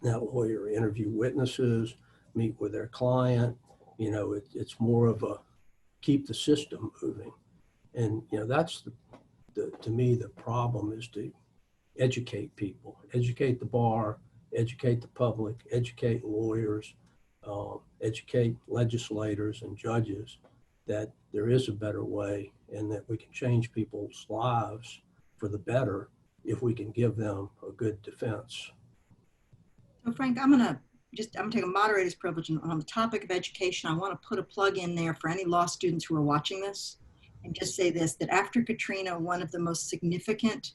that lawyer interview witnesses, meet with their client. It's more of a keep the system moving. And, that's to me, the problem is to educate people, educate the bar, educate the public, educate lawyers, educate legislators and judges that there is a better way and that we can change people's lives for the better if we can give them a good defense. So Frank, I'm gonna take a moderator's privilege, and on the topic of education, I want to put a plug in there for any law students who are watching this, and just say this, that after Katrina, one of the most significant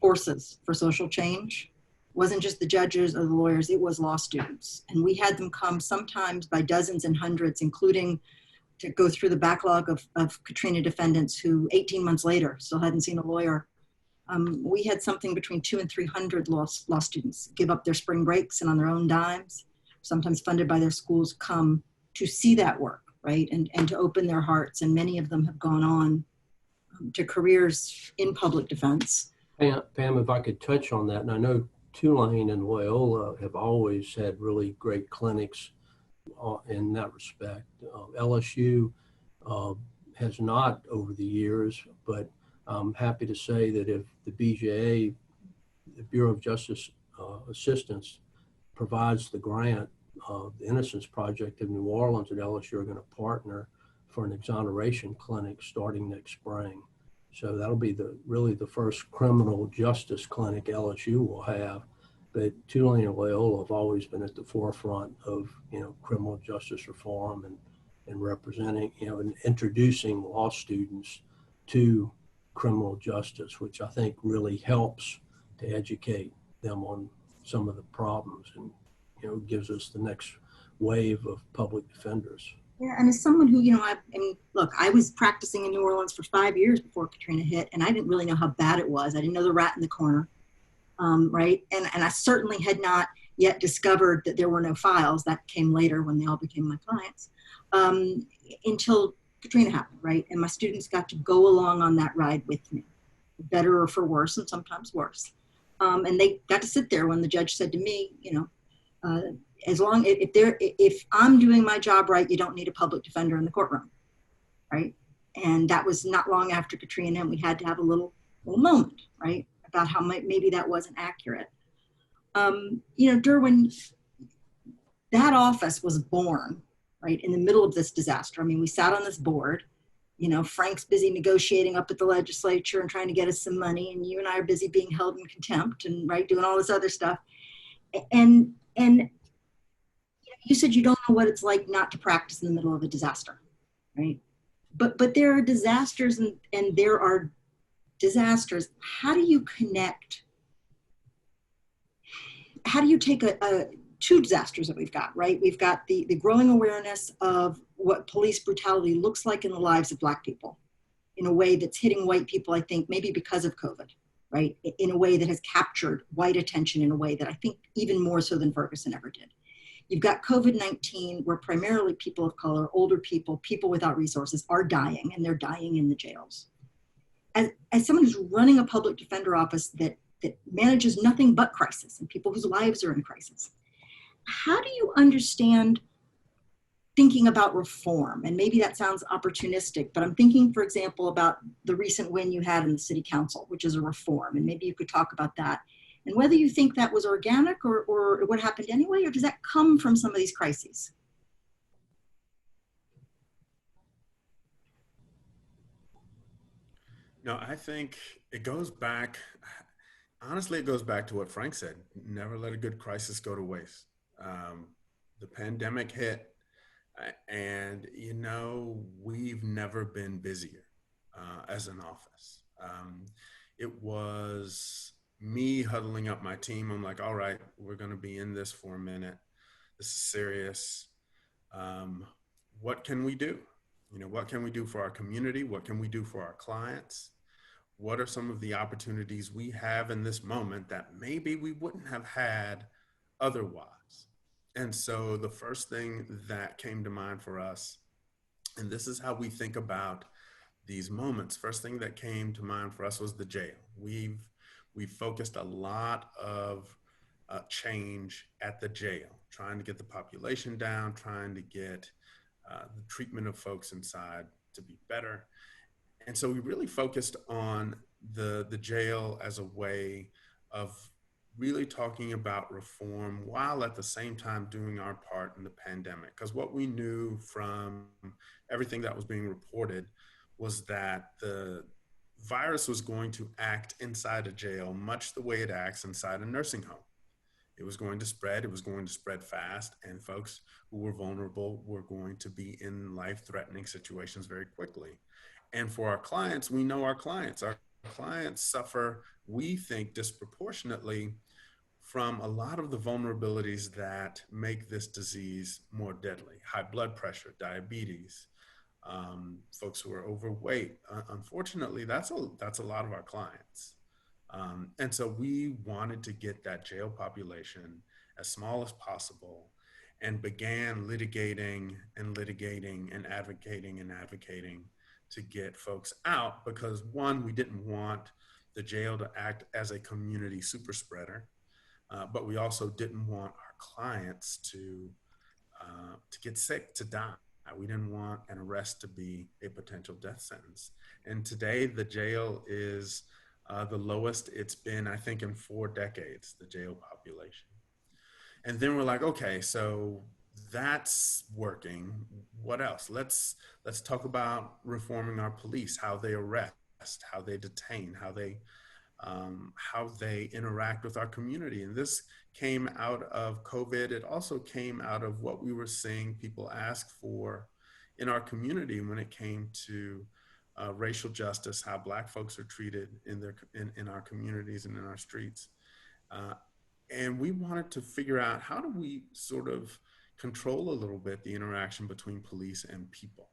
forces for social change wasn't just the judges or the lawyers, it was law students. And we had them come sometimes by dozens and hundreds, including to go through the backlog of Katrina defendants who 18 months later still hadn't seen a lawyer. We had something between 200 and 300 law students give up their spring breaks and on their own dimes, sometimes funded by their schools, come to see that work, right? And to open their hearts. And many of them have gone on to careers in public defense. Pam, if I could touch on that, and I know Tulane and Loyola have always had really great clinics in that respect. LSU has not over the years, but I'm happy to say that if the BJA, the Bureau of Justice Assistance, provides the grant, the Innocence Project in New Orleans and LSU are going to partner for an exoneration clinic starting next spring. So that'll be really the first criminal justice clinic LSU will have. But Tulane and Loyola have always been at the forefront of, criminal justice reform and representing, and introducing law students to criminal justice, which I think really helps to educate them on some of the problems. And gives us the next wave of public defenders. Yeah, and as someone who, I mean, look, I was practicing in New Orleans for 5 years before Katrina hit, and I didn't really know how bad it was. I didn't know the rat in the corner, right? And I certainly had not yet discovered that there were no files. That came later when they all became my clients, until Katrina happened, right? And my students got to go along on that ride with me, for better or for worse, and sometimes worse. And they got to sit there when the judge said to me, as long if I'm doing my job right, you don't need a public defender in the courtroom, right? And that was not long after Katrina, and we had to have a little moment, right, about how maybe that wasn't accurate. Derwyn, that office was born, right, in the middle of this disaster. I mean, we sat on this board. Frank's busy negotiating up at the legislature and trying to get us some money, and you and I are busy being held in contempt and doing all this other stuff. And you said you don't know what it's like not to practice in the middle of a disaster, right? But there are disasters and there are disasters. How do you connect? How do you take two disasters that we've got, right? We've got the growing awareness of what police brutality looks like in the lives of Black people in a way that's hitting white people, I think, maybe because of COVID, right? In a way that has captured white attention in a way that I think even more so than Ferguson ever did. You've got COVID-19, where primarily people of color, older people, people without resources are dying, and they're dying in the jails. As someone who's running a public defender office that manages nothing but crisis and people whose lives are in crisis, how do you understand thinking about reform? And maybe that sounds opportunistic, but I'm thinking, for example, about the recent win you had in the city council, which is a reform, and maybe you could talk about that. And whether you think that was organic or what happened anyway, or does that come from some of these crises? No, I think it goes back, honestly, it goes back to what Frank said. Never let a good crisis go to waste. The pandemic hit, and we've never been busier as an office. It was me huddling up my team. I'm like, all right, we're going to be in this for a minute. This is serious. What can we do? What can we do for our community? What can we do for our clients? What are some of the opportunities we have in this moment that maybe we wouldn't have had otherwise? And so the first thing that came to mind for us, and this is how we think about these moments, first thing that came to mind for us was the jail. We've focused a lot of change at the jail, trying to get the population down, trying to get the treatment of folks inside to be better. And so we really focused on the jail as a way of really talking about reform while at the same time doing our part in the pandemic. Because what we knew from everything that was being reported was that the virus was going to act inside a jail much the way it acts inside a nursing home. It was going to spread fast, and folks who were vulnerable were going to be in life-threatening situations very quickly. And for our clients, we know our clients suffer, we think, disproportionately from a lot of the vulnerabilities that make this disease more deadly. High blood pressure, diabetes, folks who are overweight. Unfortunately, that's a lot of our clients. And so we wanted to get that jail population as small as possible and began litigating and advocating to get folks out because, one, we didn't want the jail to act as a community super spreader, but we also didn't want our clients to get sick, to die. We didn't want an arrest to be a potential death sentence. And today the jail is the lowest it's been, I think, in 4 decades, the jail population. And then we're like, okay, so that's working. What else? Let's talk about reforming our police, how they arrest, how they detain, how they interact with our community. And this came out of COVID. It also came out of what we were seeing people ask for in our community when it came to racial justice, how Black folks are treated in our communities and in our streets. And we wanted to figure out, how do we sort of control a little bit the interaction between police and people?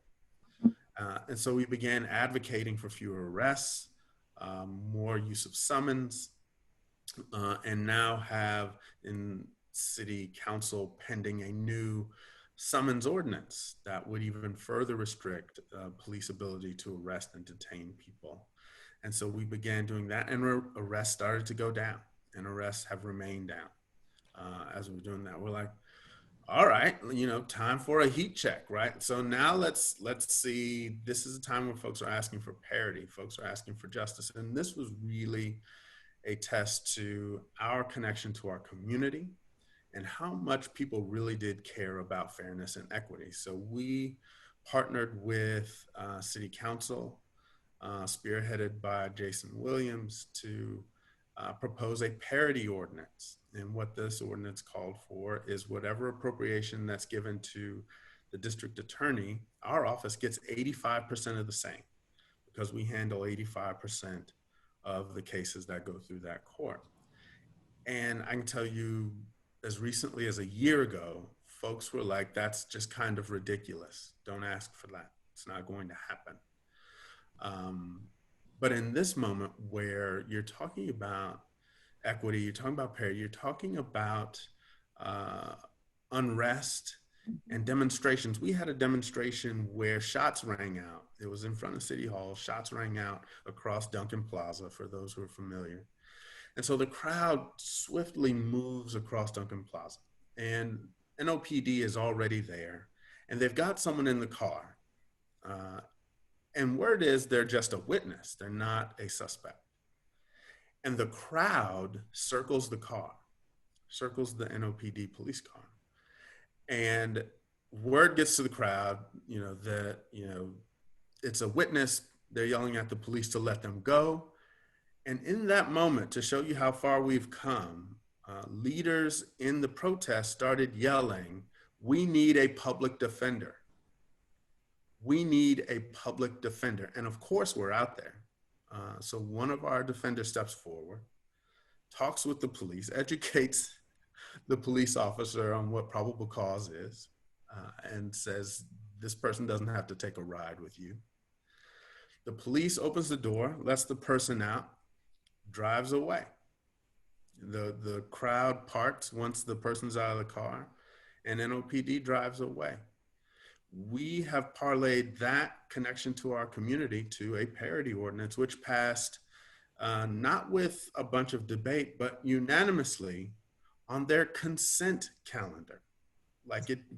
And so we began advocating for fewer arrests, more use of summons, and now have in city council pending a new summons ordinance that would even further restrict police ability to arrest and detain people. And so we began doing that, and arrests started to go down, and arrests have remained down. As we're doing that, we're like, all right, you know, time for a heat check, right? So now let's see, this is a time when folks are asking for parity, folks are asking for justice. And this was really a test to our connection to our community and how much people really did care about fairness and equity. So we partnered with City Council, spearheaded by Jason Williams, to propose a parity ordinance. And what this ordinance called for is whatever appropriation that's given to the district attorney, our office gets 85% of the same, because we handle 85% of the cases that go through that court. And I can tell you, as recently as a year ago, folks were like, that's just kind of ridiculous. Don't ask for that. It's not going to happen. But in this moment where you're talking about equity, you're talking about parity, you're talking about unrest and demonstrations. We had a demonstration where shots rang out. It was in front of City Hall. Shots rang out across Duncan Plaza, for those who are familiar. And so the crowd swiftly moves across Duncan Plaza, and NOPD is already there, and they've got someone in the car. And word is they're just a witness. They're not a suspect. And the crowd circles the car, circles the NOPD police car. And word gets to the crowd, that, it's a witness. They're yelling at the police to let them go. And in that moment, to show you how far we've come, leaders in the protest started yelling, "We need a public defender. We need a public defender." And of course, we're out there. So one of our defenders steps forward, talks with the police, educates the police officer on what probable cause is, and says, this person doesn't have to take a ride with you. The police opens the door, lets the person out, drives away. The crowd parts once the person's out of the car, and NOPD drives away. We have parlayed that connection to our community to a parity ordinance, which passed not with a bunch of debate, but unanimously on their consent calendar.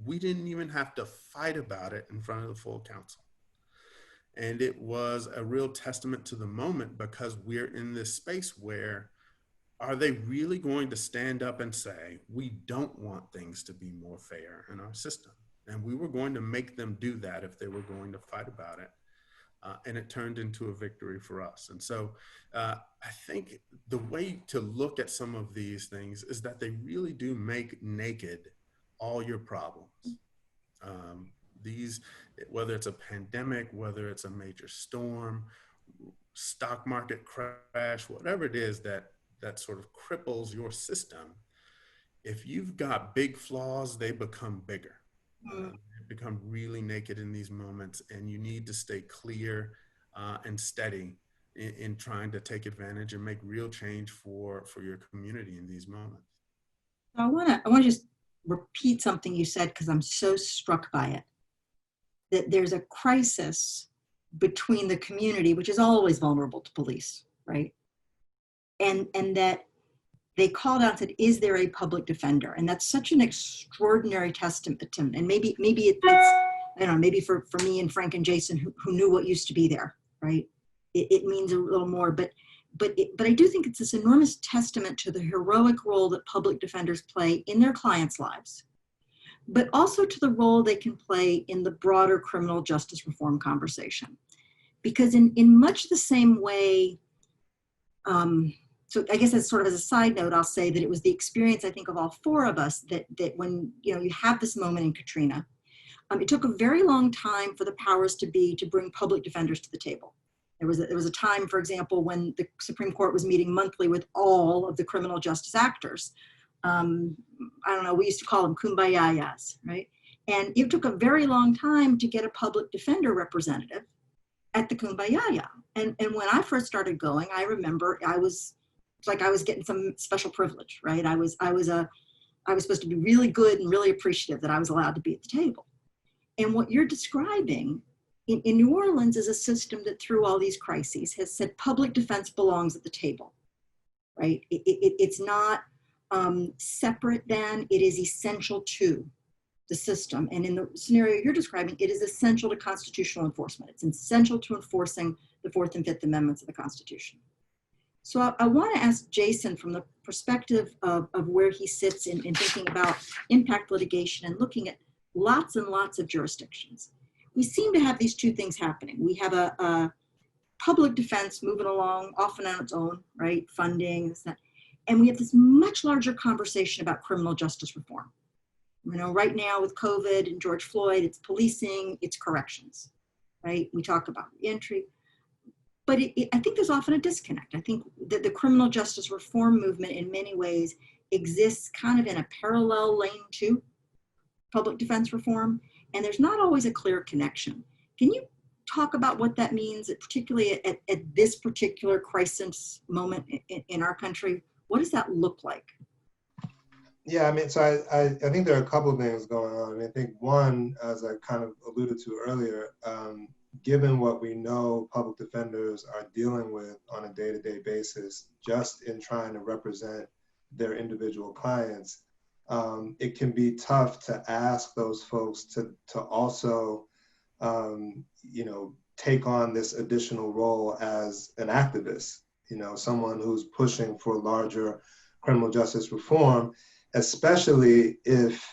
We didn't even have to fight about it in front of the full council. And it was a real testament to the moment, because we're in this space where, are they really going to stand up and say, we don't want things to be more fair in our system? And we were going to make them do that if they were going to fight about it. And it turned into a victory for us. And so I think the way to look at some of these things is that they really do make naked all your problems. Whether it's a pandemic, whether it's a major storm, stock market crash, whatever it is that sort of cripples your system, if you've got big flaws, they become bigger. They become really naked in these moments, and you need to stay clear and steady in trying to take advantage and make real change for your community in these moments. I want to just repeat something you said, because I'm so struck by it. That there's a crisis between the community, which is always vulnerable to police, right? And that they called out and said, is there a public defender? And that's such an extraordinary testament to, and maybe it's, I don't know, maybe for me and Frank and Jason, who knew what used to be there, right? It means a little more, but I do think it's this enormous testament to the heroic role that public defenders play in their clients' lives, but also to the role they can play in the broader criminal justice reform conversation. Because in much the same way, so I guess as sort of as a side note, I'll say that it was the experience, I think, of all four of us that when you have this moment in Katrina, it took a very long time for the powers to be to bring public defenders to the table. There was a time, for example, when the Supreme Court was meeting monthly with all of the criminal justice actors, I don't know, we used to call them kumbayayas, right? And it took a very long time to get a public defender representative at the kumbayaya. And when I first started going, I remember it's like I was getting some special privilege, right? I was supposed to be really good and really appreciative that I was allowed to be at the table. And what you're describing in New Orleans is a system that through all these crises has said public defense belongs at the table, right? It's not separate than, it is essential to the system. And in the scenario you're describing, it is essential to constitutional enforcement. It's essential to enforcing the 4th and 5th Amendments of the Constitution. So I want to ask Jason, from the perspective of where he sits in thinking about impact litigation and looking at lots and lots of jurisdictions. We seem to have these two things happening. We have a public defense moving along, often on its own, right? Funding, this, that. And we have this much larger conversation about criminal justice reform. You know, right now with COVID and George Floyd, it's policing, it's corrections, right? We talk about reentry. But I think there's often a disconnect. I think that the criminal justice reform movement in many ways exists kind of in a parallel lane to public defense reform, and there's not always a clear connection. Can you talk about what that means, particularly at this particular crisis moment in our country? What does that look like? Yeah, I mean, so I think there are a couple of things going on. I mean, I think one, as I kind of alluded to earlier, given what we know public defenders are dealing with on a day-to-day basis, just in trying to represent their individual clients, it can be tough to ask those folks to also, you know, take on this additional role as an activist, you know, someone who's pushing for larger criminal justice reform, especially if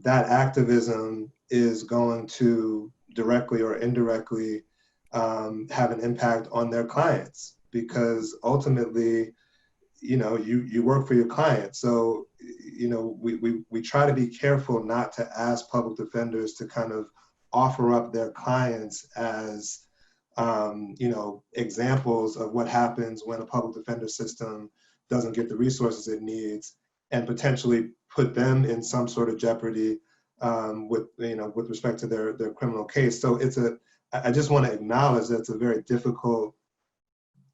that activism is going to directly or indirectly have an impact on their clients, because ultimately, you know, you work for your client. So, you know, we try to be careful not to ask public defenders to kind of offer up their clients as, you know, examples of what happens when a public defender system doesn't get the resources it needs, and potentially put them in some sort of jeopardy with, you know, with respect to their criminal case. So I just want to acknowledge that it's a very difficult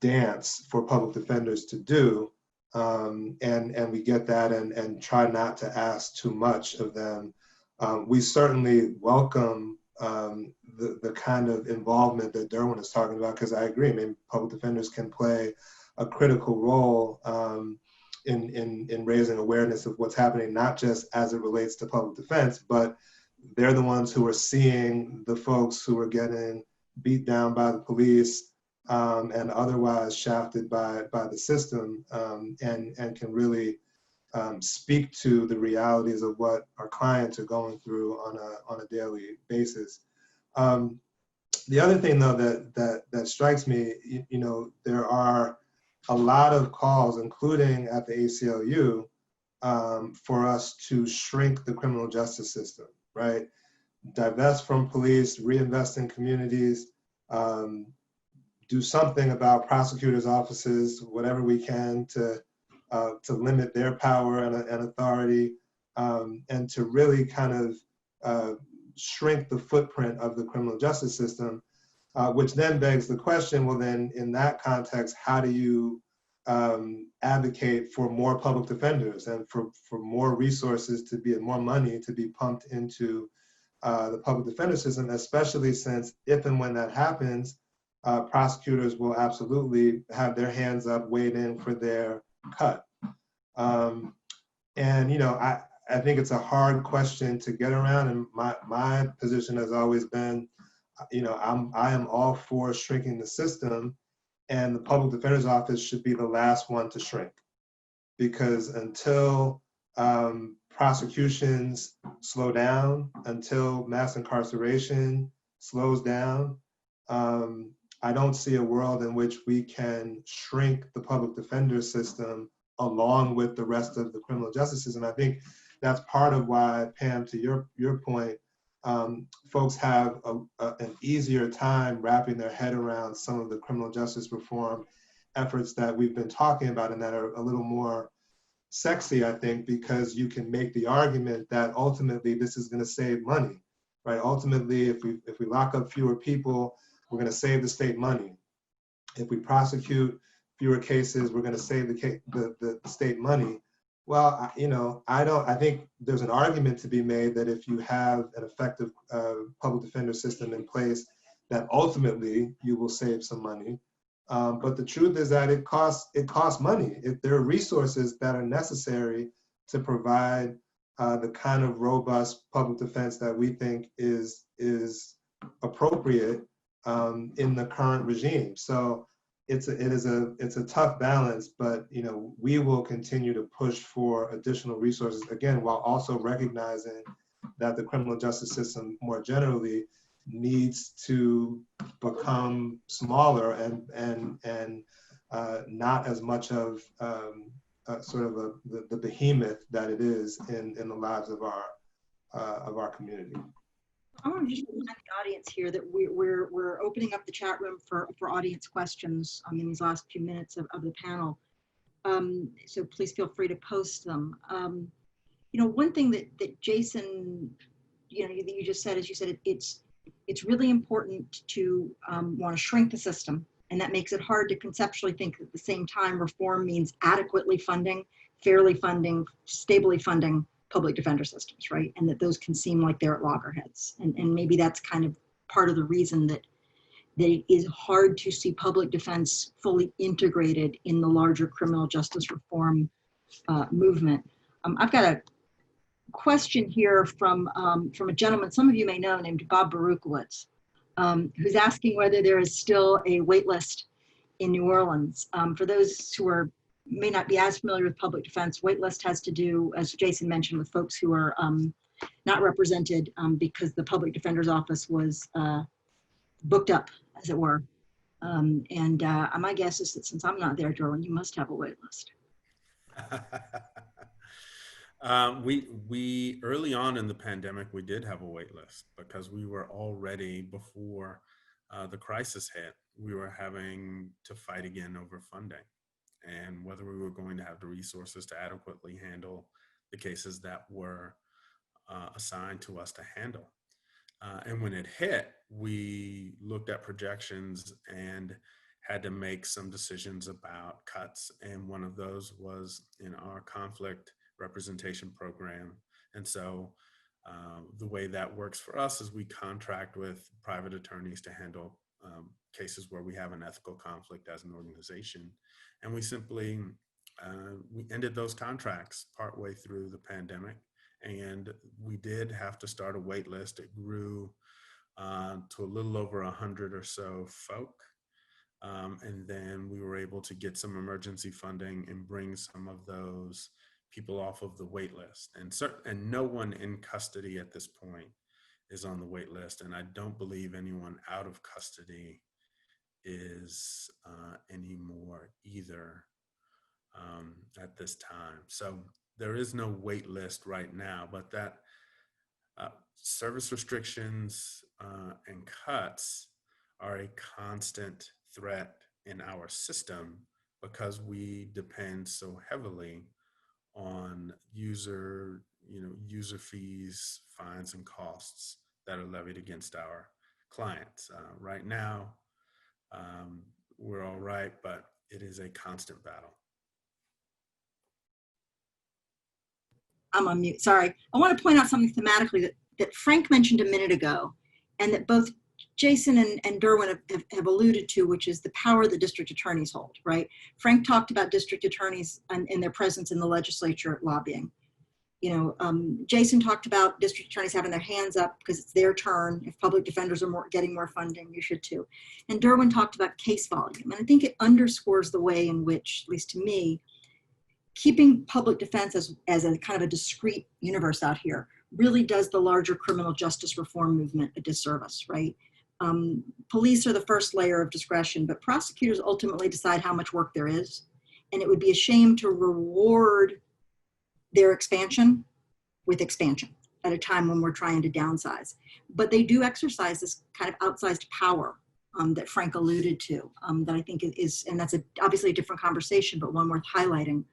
dance for public defenders to do. And we get that and try not to ask too much of them. We certainly welcome the kind of involvement that Derwyn is talking about, because I agree. I mean, public defenders can play a critical role in raising awareness of what's happening, not just as it relates to public defense, but they're the ones who are seeing the folks who are getting beat down by the police and otherwise shafted by the system, and can really speak to the realities of what our clients are going through on a daily basis. The other thing, though, that strikes me, you know, there are a lot of calls, including at the ACLU, for us to shrink the criminal justice system, right? Divest from police, reinvest in communities, do something about prosecutors' offices, whatever we can to limit their power and authority, and to really kind of shrink the footprint of the criminal justice system, which then begs the question, well then in that context, how do you advocate for more public defenders and for more resources to be, and more money to be pumped into the public defender system, especially since if and when that happens, prosecutors will absolutely have their hands up, weighed in for their cut. And, you know, I think it's a hard question to get around, and my position has always been, you know, I am all for shrinking the system, and the public defender's office should be the last one to shrink, because until prosecutions slow down, until mass incarceration slows down, I don't see a world in which we can shrink the public defender system along with the rest of the criminal justice system. I think that's part of why, Pam, to your point, folks have an easier time wrapping their head around some of the criminal justice reform efforts that we've been talking about, and that are a little more sexy, I think, because you can make the argument that ultimately this is going to save money, right? Ultimately, if we lock up fewer people, we're going to save the state money. If we prosecute fewer cases, we're going to save the state money. Well, I think there's an argument to be made that if you have an effective public defender system in place, that ultimately you will save some money. But the truth is that it costs money. If there are resources that are necessary to provide the kind of robust public defense that we think is appropriate in the current regime. So it's a tough balance, but we will continue to push for additional resources, again, while also recognizing that the criminal justice system more generally needs to become smaller and not as much of the behemoth that it is in the lives of our community. I want to just remind the audience here that we're opening up the chat room for audience questions in these last few minutes of the panel. So please feel free to post them. One thing that Jason, you just said, as you said, it's really important to want to shrink the system, and that makes it hard to conceptually think at the same time reform means adequately funding, fairly funding, stably funding public defender systems, right? And that those can seem like they're at loggerheads. And maybe that's kind of part of the reason that it is hard to see public defense fully integrated in the larger criminal justice reform movement. I've got a question here from a gentleman some of you may know named Bob Barukowitz, who's asking whether there is still a wait list in New Orleans. For those who may not be as familiar with public defense, wait list has to do, as Jason mentioned, with folks who are not represented because the public defender's office was booked up, as it were. And my guess is that since I'm not there, Derwyn, you must have a wait list. We early on in the pandemic, we did have a wait list because we were already, before the crisis hit, we were having to fight again over funding and whether we were going to have the resources to adequately handle the cases that were assigned to us to handle. And when it hit, we looked at projections and had to make some decisions about cuts. And one of those was in our conflict representation program. And so the way that works for us is we contract with private attorneys to handle cases where we have an ethical conflict as an organization. And we simply, we ended those contracts partway through the pandemic. And we did have to start a wait list. It grew to a little over 100 or so folk. And then we were able to get some emergency funding and bring some of those people off of the wait list. And no one in custody at this point is on the wait list. And I don't believe anyone out of custody is anymore either at this time. So there is no wait list right now, but that service restrictions and cuts are a constant threat in our system because we depend so heavily on user fees, fines, and costs that are levied against our clients. Right now, we're all right, but it is a constant battle. I'm on mute, sorry. I want to point out something thematically that Frank mentioned a minute ago, and that both Jason and Derwyn have alluded to, which is the power that district attorneys hold, right? Frank talked about district attorneys and their presence in the legislature lobbying. Jason talked about district attorneys having their hands up because it's their turn. If public defenders are getting more funding, you should too. And Derwyn talked about case volume. And I think it underscores the way in which, at least to me, keeping public defense as a kind of a discrete universe out here really does the larger criminal justice reform movement a disservice, right? Police are the first layer of discretion, but prosecutors ultimately decide how much work there is. And it would be a shame to reward their expansion with expansion at a time when we're trying to downsize. But they do exercise this kind of outsized power that Frank alluded to, that I think is, and that's obviously a different conversation, but one worth highlighting.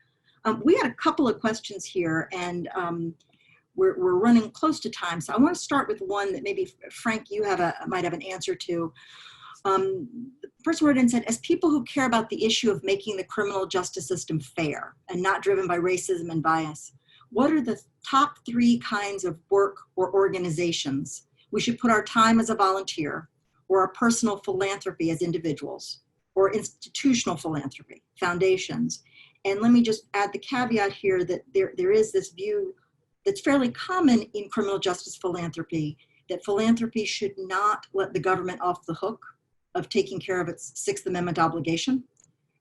We had a couple of questions here, and we're running close to time. So I want to start with one that maybe, Frank, you might have an answer to. The person wrote in and said, as people who care about the issue of making the criminal justice system fair and not driven by racism and bias, what are the top 3 kinds of work or organizations we should put our time as a volunteer, or our personal philanthropy as individuals, or institutional philanthropy, foundations? And let me just add the caveat here that there is this view that's fairly common in criminal justice philanthropy, that philanthropy should not let the government off the hook of taking care of its Sixth Amendment obligation.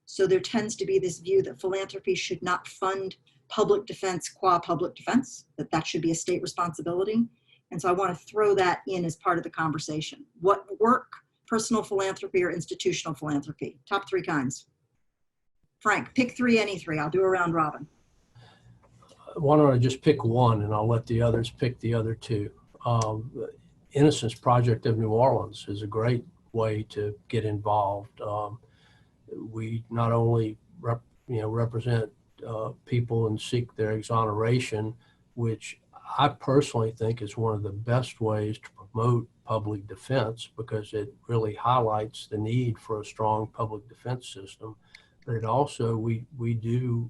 So there tends to be this view that philanthropy should not fund public defense qua public defense, that should be a state responsibility. And so I want to throw that in as part of the conversation. What work, personal philanthropy or institutional philanthropy? Top 3 kinds. Frank, pick 3, any 3. I'll do a round robin. Why don't I just pick one and I'll let the others pick the other 2. Innocence Project of New Orleans is a great way to get involved. We not only represent people and seek their exoneration, which I personally think is one of the best ways to promote public defense, because it really highlights the need for a strong public defense system. But it also, we do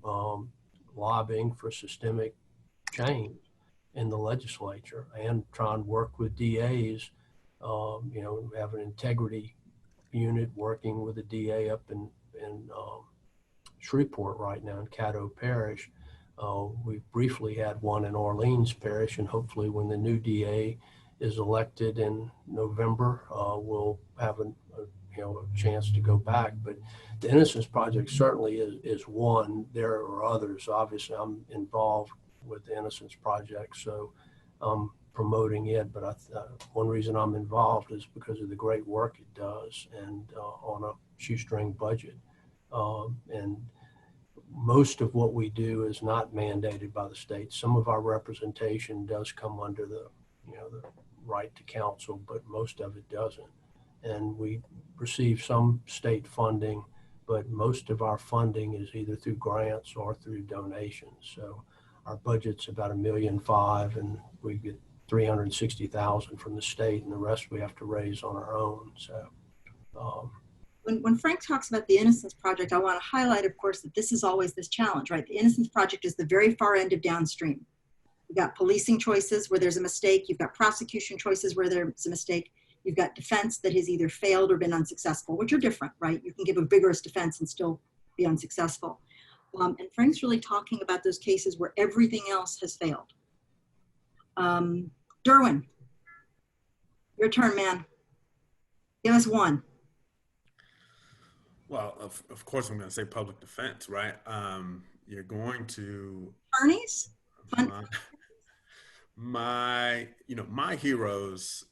lobbying for systemic change in the legislature and try and work with DAs. We have an integrity unit working with a DA up in Shreveport right now in Caddo Parish. We briefly had one in Orleans Parish, and hopefully when the new DA is elected in November, we'll have a chance to go back. But the Innocence Project certainly is one. There are others. Obviously, I'm involved with the Innocence Project, so I'm promoting it. But one reason I'm involved is because of the great work it does, and on a shoestring budget. And most of what we do is not mandated by the state. Some of our representation does come under the right to counsel, but most of it doesn't. And we receive some state funding, but most of our funding is either through grants or through donations. So our budget's about $1.5 million, and we get $360,000 from the state, and the rest we have to raise on our own. So when Frank talks about the Innocence Project, I want to highlight, of course, that this is always this challenge, right? The Innocence Project is the very far end of downstream. You've got policing choices where there's a mistake. You've got prosecution choices where there's a mistake. You've got defense that has either failed or been unsuccessful, which are different, right? You can give a vigorous defense and still be unsuccessful. And Frank's really talking about those cases where everything else has failed. Derwyn, your turn, man. Give us one. Well, of course, I'm going to say public defense, right? You're going to attorneys. My heroes,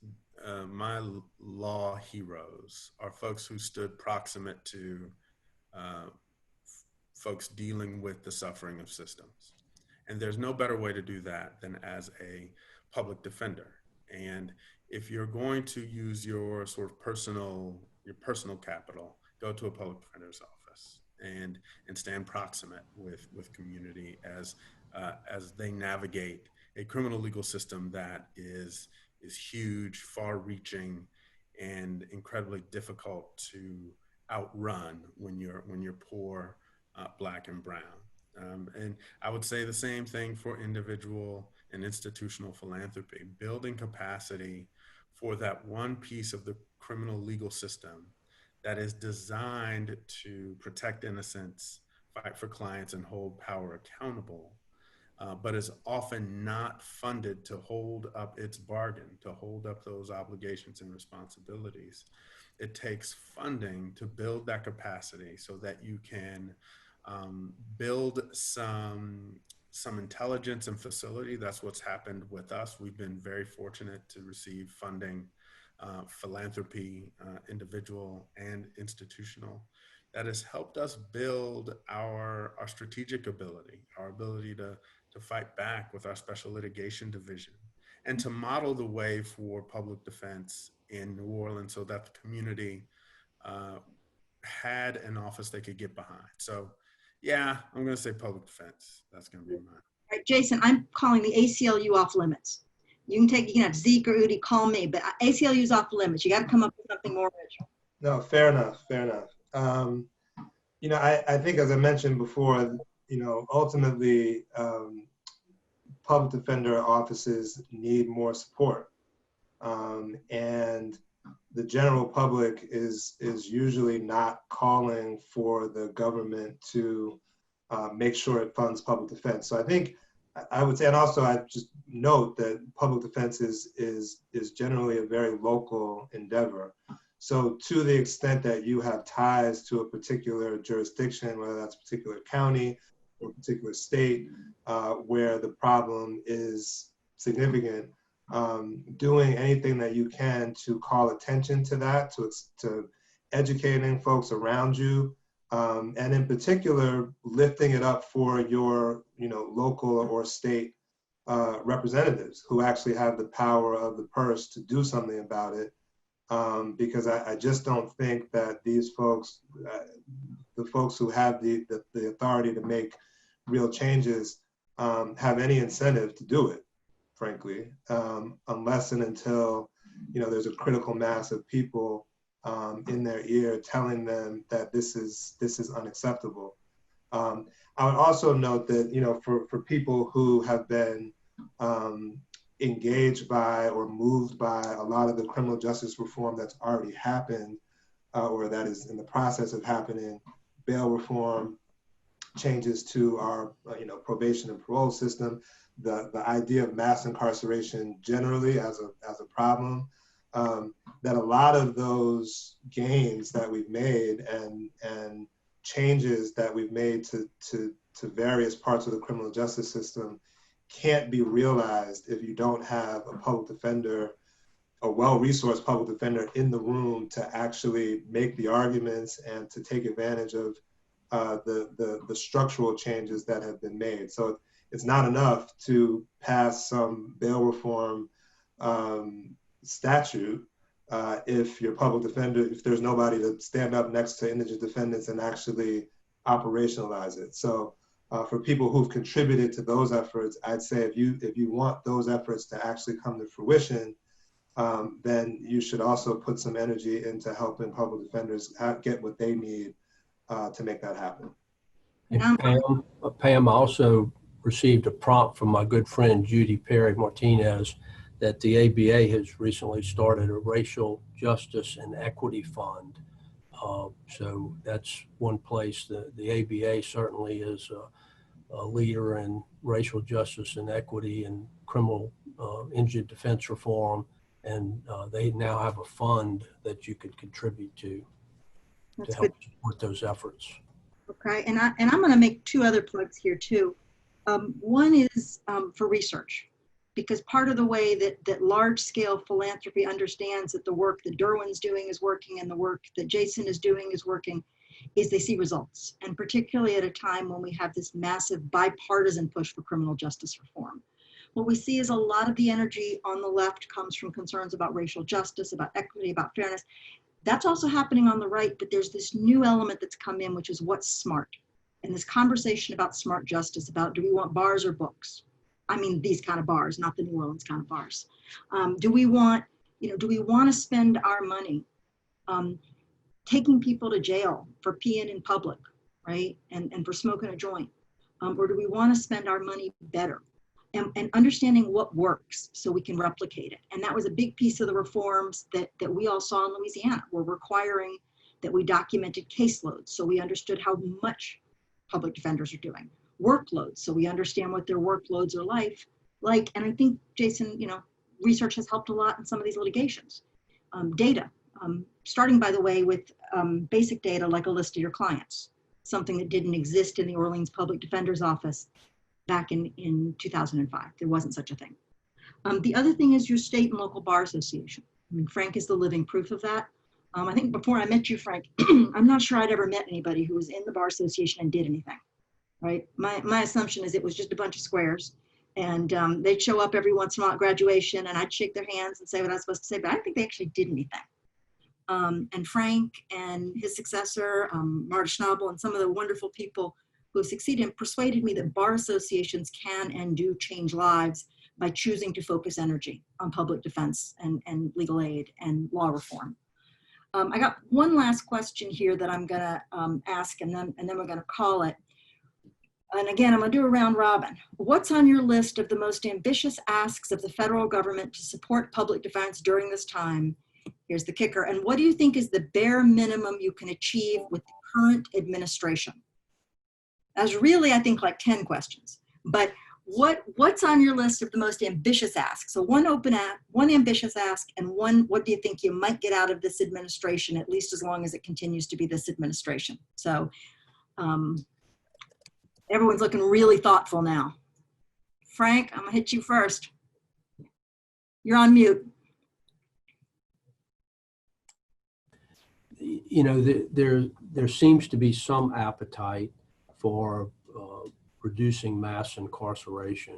my law heroes are folks who stood proximate to folks dealing with the suffering of systems. And there's no better way to do that than as a public defender. And if you're going to use your sort of personal capital, go to a public defender's office and stand proximate with community as they navigate a criminal legal system that is huge, far-reaching, and incredibly difficult to outrun when you're poor, Black and brown. And I would say the same thing for individual and institutional philanthropy, building capacity for that one piece of the criminal legal system that is designed to protect innocence, fight for clients, and hold power accountable, but is often not funded to hold up its bargain, to hold up those obligations and responsibilities. It takes funding to build that capacity so that you can build some intelligence and facility. That's what's happened with us. We've been very fortunate to receive funding, philanthropy, individual and institutional, that has helped us build our strategic ability, our ability to fight back with our special litigation division, and to model the way for public defense in New Orleans so that the community had an office they could get behind. So Yeah, I'm going to say public defense. That's going to be mine. All right, Jason, I'm calling the ACLU off limits. You can have Zeke or Udi call me, but ACLU's off limits. You got to come up with something more original. No, fair enough, fair enough. I think, as I mentioned before, ultimately, public defender offices need more support. And the general public is usually not calling for the government to make sure it funds public defense. So I think I would say, and also I just note that public defense is generally a very local endeavor. So to the extent that you have ties to a particular jurisdiction, whether that's a particular county or a particular state, where the problem is significant, doing anything that you can to call attention to that, to educating folks around you, and in particular, lifting it up for your local or state representatives who actually have the power of the purse to do something about it. Because I just don't think that these folks, the folks who have the authority to make real changes, have any incentive to do it, frankly, unless and until there's a critical mass of people in their ear telling them that this is unacceptable. I would also note that for people who have been engaged by or moved by a lot of the criminal justice reform that's already happened, or that is in the process of happening, bail reform, changes to our probation and parole system, the idea of mass incarceration generally as a problem, that a lot of those gains that we've made and changes that we've made to various parts of the criminal justice system can't be realized if you don't have a public defender, a well-resourced public defender in the room to actually make the arguments and to take advantage of the structural changes that have been made. So it's not enough to pass some bail reform statute if your public defender, if there's nobody to stand up next to indigent defendants and actually operationalize it. So for people who've contributed to those efforts, I'd say if you want those efforts to actually come to fruition, then you should also put some energy into helping public defenders get what they need to make that happen. And Pam, I also received a prompt from my good friend Judy Martinez that the ABA has recently started a racial justice and equity fund. So that's one place. The ABA certainly is a leader in racial justice and equity and criminal indigent defense reform, and they now have a fund that you could contribute to help support those efforts. Okay, and I'm going to make two other plugs here too. One is for research, because part of the way that large-scale philanthropy understands that the work that Derwyn's doing is working and the work that Jason is doing is working is they see results, and particularly at a time when we have this massive bipartisan push for criminal justice reform. What we see is a lot of the energy on the left comes from concerns about racial justice, about equity, about fairness. That's also happening on the right, but there's this new element that's come in, which is what's smart. And this conversation about smart justice, about do we want bars or books? I mean, these kind of bars, not the New Orleans kind of bars. Do we want to spend our money taking people to jail for peeing in public, right? And for smoking a joint? Or do we want to spend our money better? And understanding what works so we can replicate it. And that was a big piece of the reforms that we all saw in Louisiana. We're requiring that we documented caseloads so we understood how much public defenders are doing. Workloads, so we understand what their workloads are like. And I think, Jason, research has helped a lot in some of these litigations. Data, starting, by the way, with basic data like a list of your clients, something that didn't exist in the Orleans Public Defender's Office back in 2005. There wasn't such a thing. The other thing is your state and local bar association. I mean, Frank is the living proof of that. I think before I met you, Frank, I'm not sure I'd ever met anybody who was in the bar association and did anything, right? My assumption is it was just a bunch of squares, and they'd show up every once in a while at graduation, and I'd shake their hands and say what I was supposed to say, but I don't think they actually did anything. And Frank and his successor, Marta Schnabel, and some of the wonderful people who have succeeded, persuaded me that bar associations can and do change lives by choosing to focus energy on public defense and legal aid and law reform. I got one last question here that I'm gonna ask, and then we're gonna call it. And again, I'm gonna do a round robin. What's on your list of the most ambitious asks of the federal government to support public defense during this time? Here's the kicker. And what do you think is the bare minimum you can achieve with the current administration? That's really, I think, like 10 questions. But what's on your list of the most ambitious asks? So one ambitious ask, and one, what do you think you might get out of this administration, at least as long as it continues to be this administration? So everyone's looking really thoughtful now. Frank, I'm gonna hit you first. You're on mute. You know, there seems to be some appetite for reducing mass incarceration,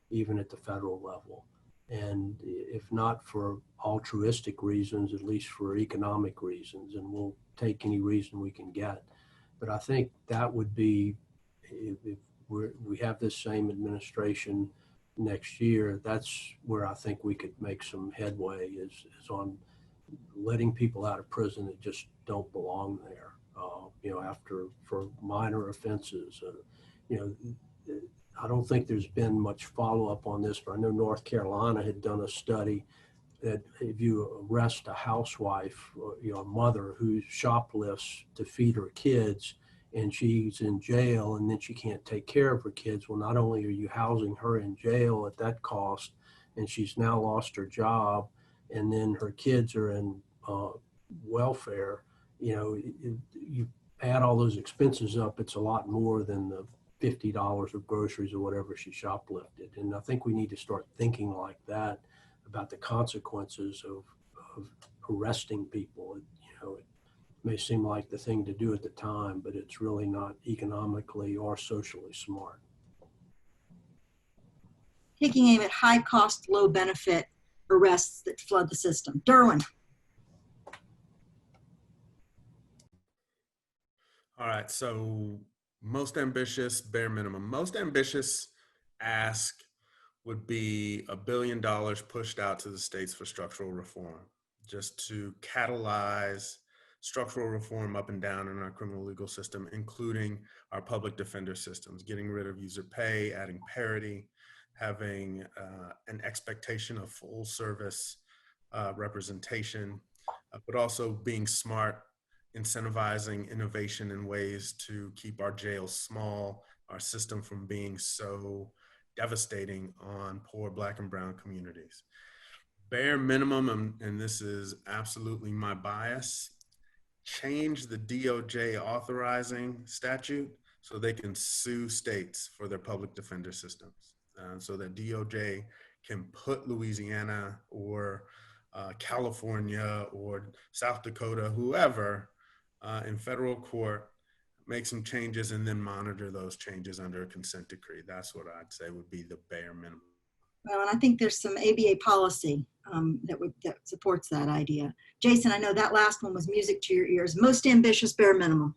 even at the federal level. And if not for altruistic reasons, at least for economic reasons, and we'll take any reason we can get. But I think that would be, if we have this same administration next year, that's where I think we could make some headway, is on letting people out of prison that just don't belong there, you know, for minor offenses. You know, I don't think there's been much follow-up on this, but I know North Carolina had done a study that if you arrest a housewife, or, you know, a mother who shoplifts to feed her kids, and she's in jail, and then she can't take care of her kids, well, not only are you housing her in jail at that cost, and she's now lost her job, and then her kids are in welfare, you know, you add all those expenses up, it's a lot more than the $50 of groceries or whatever she shoplifted. And I think we need to start thinking like that about the consequences of arresting people. You know, it may seem like the thing to do at the time, but it's really not economically or socially smart. Taking aim at high cost, low benefit arrests that flood the system. Derwyn. All right, so most ambitious, bare minimum. Most ambitious ask would be $1 billion pushed out to the states for structural reform, just to catalyze structural reform up and down in our criminal legal system, including our public defender systems, getting rid of user pay, adding parity, having an expectation of full service representation, but also being smart, incentivizing innovation in ways to keep our jails small, our system from being so devastating on poor Black and brown communities. Bare minimum, and this is absolutely my bias, change the DOJ authorizing statute so they can sue states for their public defender systems. So that DOJ can put Louisiana or California or South Dakota, whoever, in federal court, make some changes and then monitor those changes under a consent decree. That's what I'd say would be the bare minimum. Well, and I think there's some ABA policy that supports that idea. Jason, I know that last one was music to your ears. Most ambitious, bare minimum.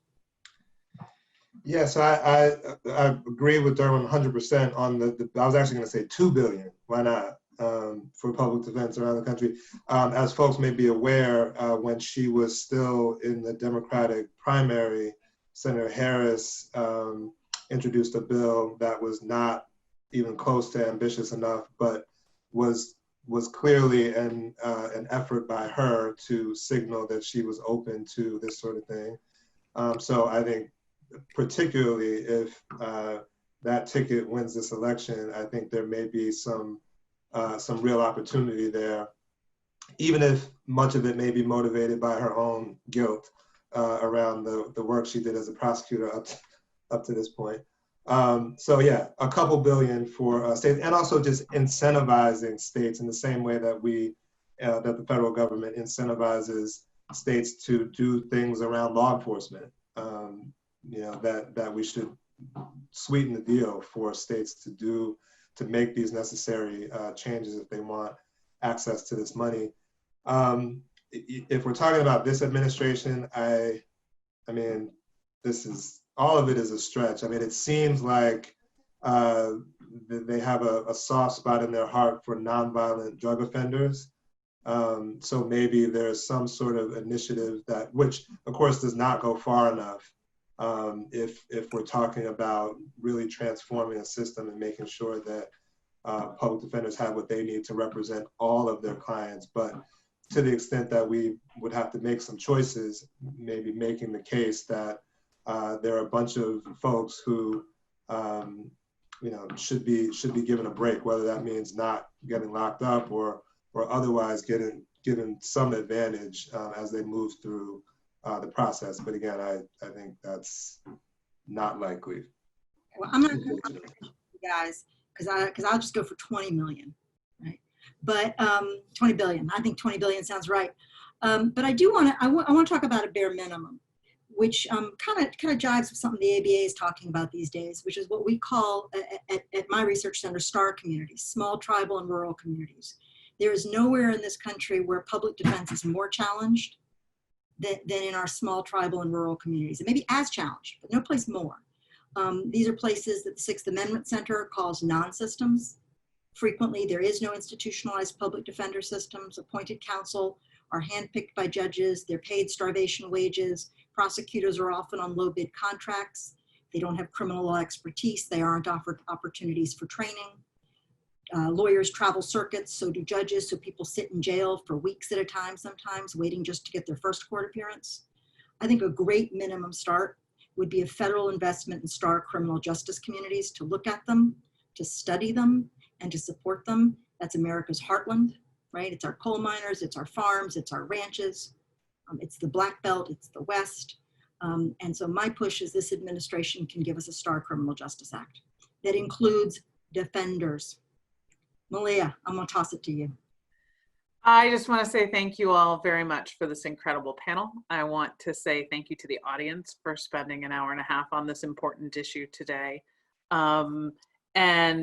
Yes, I agree with Derwyn 100% on I was actually going to say $2 billion. Why not? For public defense around the country. As folks may be aware, when she was still in the Democratic primary, Senator Harris introduced a bill that was not even close to ambitious enough, but was clearly an effort by her to signal that she was open to this sort of thing. So I think particularly if that ticket wins this election, I think there may be some real opportunity there, even if much of it may be motivated by her own guilt around the work she did as a prosecutor up to this point. So yeah, a couple billion for states, and also just incentivizing states in the same way that that the federal government incentivizes states to do things around law enforcement. You know, that we should sweeten the deal for states to make these necessary changes if they want access to this money. If we're talking about this administration, I mean, this is all of it is a stretch. I mean, it seems like they have a soft spot in their heart for nonviolent drug offenders. So maybe there's some sort of initiative that, which of course does not go far enough if we're talking about really transforming a system and making sure that public defenders have what they need to represent all of their clients. But to the extent that we would have to make some choices, maybe making the case that there are a bunch of folks who should be given a break, whether that means not getting locked up or otherwise given some advantage as they move through the process. But again, I think that's not likely. Well, I'm not going to you guys because I'll just go for 20 million, right? But 20 billion. I think 20 billion sounds right. But I do want to. I want to talk about a bare minimum, which kind of jives with something the ABA is talking about these days, which is what we call at my research center STAR communities, small tribal and rural communities. There is nowhere in this country where public defense is more challenged than in our small tribal and rural communities. It may be as challenged, but no place more. These are places that the Sixth Amendment Center calls non-systems. Frequently, there is no institutionalized public defender systems. Appointed counsel are handpicked by judges. They're paid starvation wages. Prosecutors are often on low bid contracts. They don't have criminal law expertise. They aren't offered opportunities for training. Lawyers travel circuits, so do judges, so people sit in jail for weeks at a time sometimes, waiting just to get their first court appearance. I think a great minimum start would be a federal investment in STAR criminal justice communities to look at them, to study them, and to support them. That's America's heartland, right? It's our coal miners, it's our farms, it's our ranches, it's the Black Belt, it's the West. And so my push is this administration can give us a STAR Criminal Justice Act that includes defenders. Malia, I'm gonna toss it to you. I just want to say thank you all very much for this incredible panel. I want to say thank you to the audience for spending an hour and a half on this important issue today. And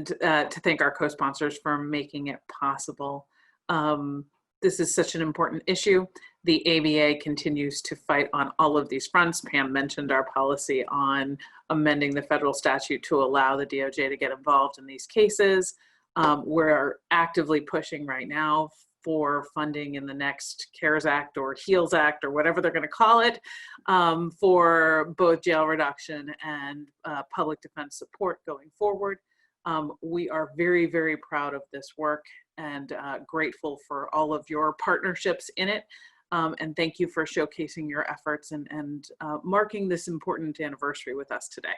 to thank our co-sponsors for making it possible. This is such an important issue. The ABA continues to fight on all of these fronts. Pam mentioned our policy on amending the federal statute to allow the DOJ to get involved in these cases. We're actively pushing right now for funding in the next CARES Act or HEALS Act or whatever they're going to call it for both jail reduction and public defense support going forward. We are very, very proud of this work and grateful for all of your partnerships in it. And thank you for showcasing your efforts and marking this important anniversary with us today.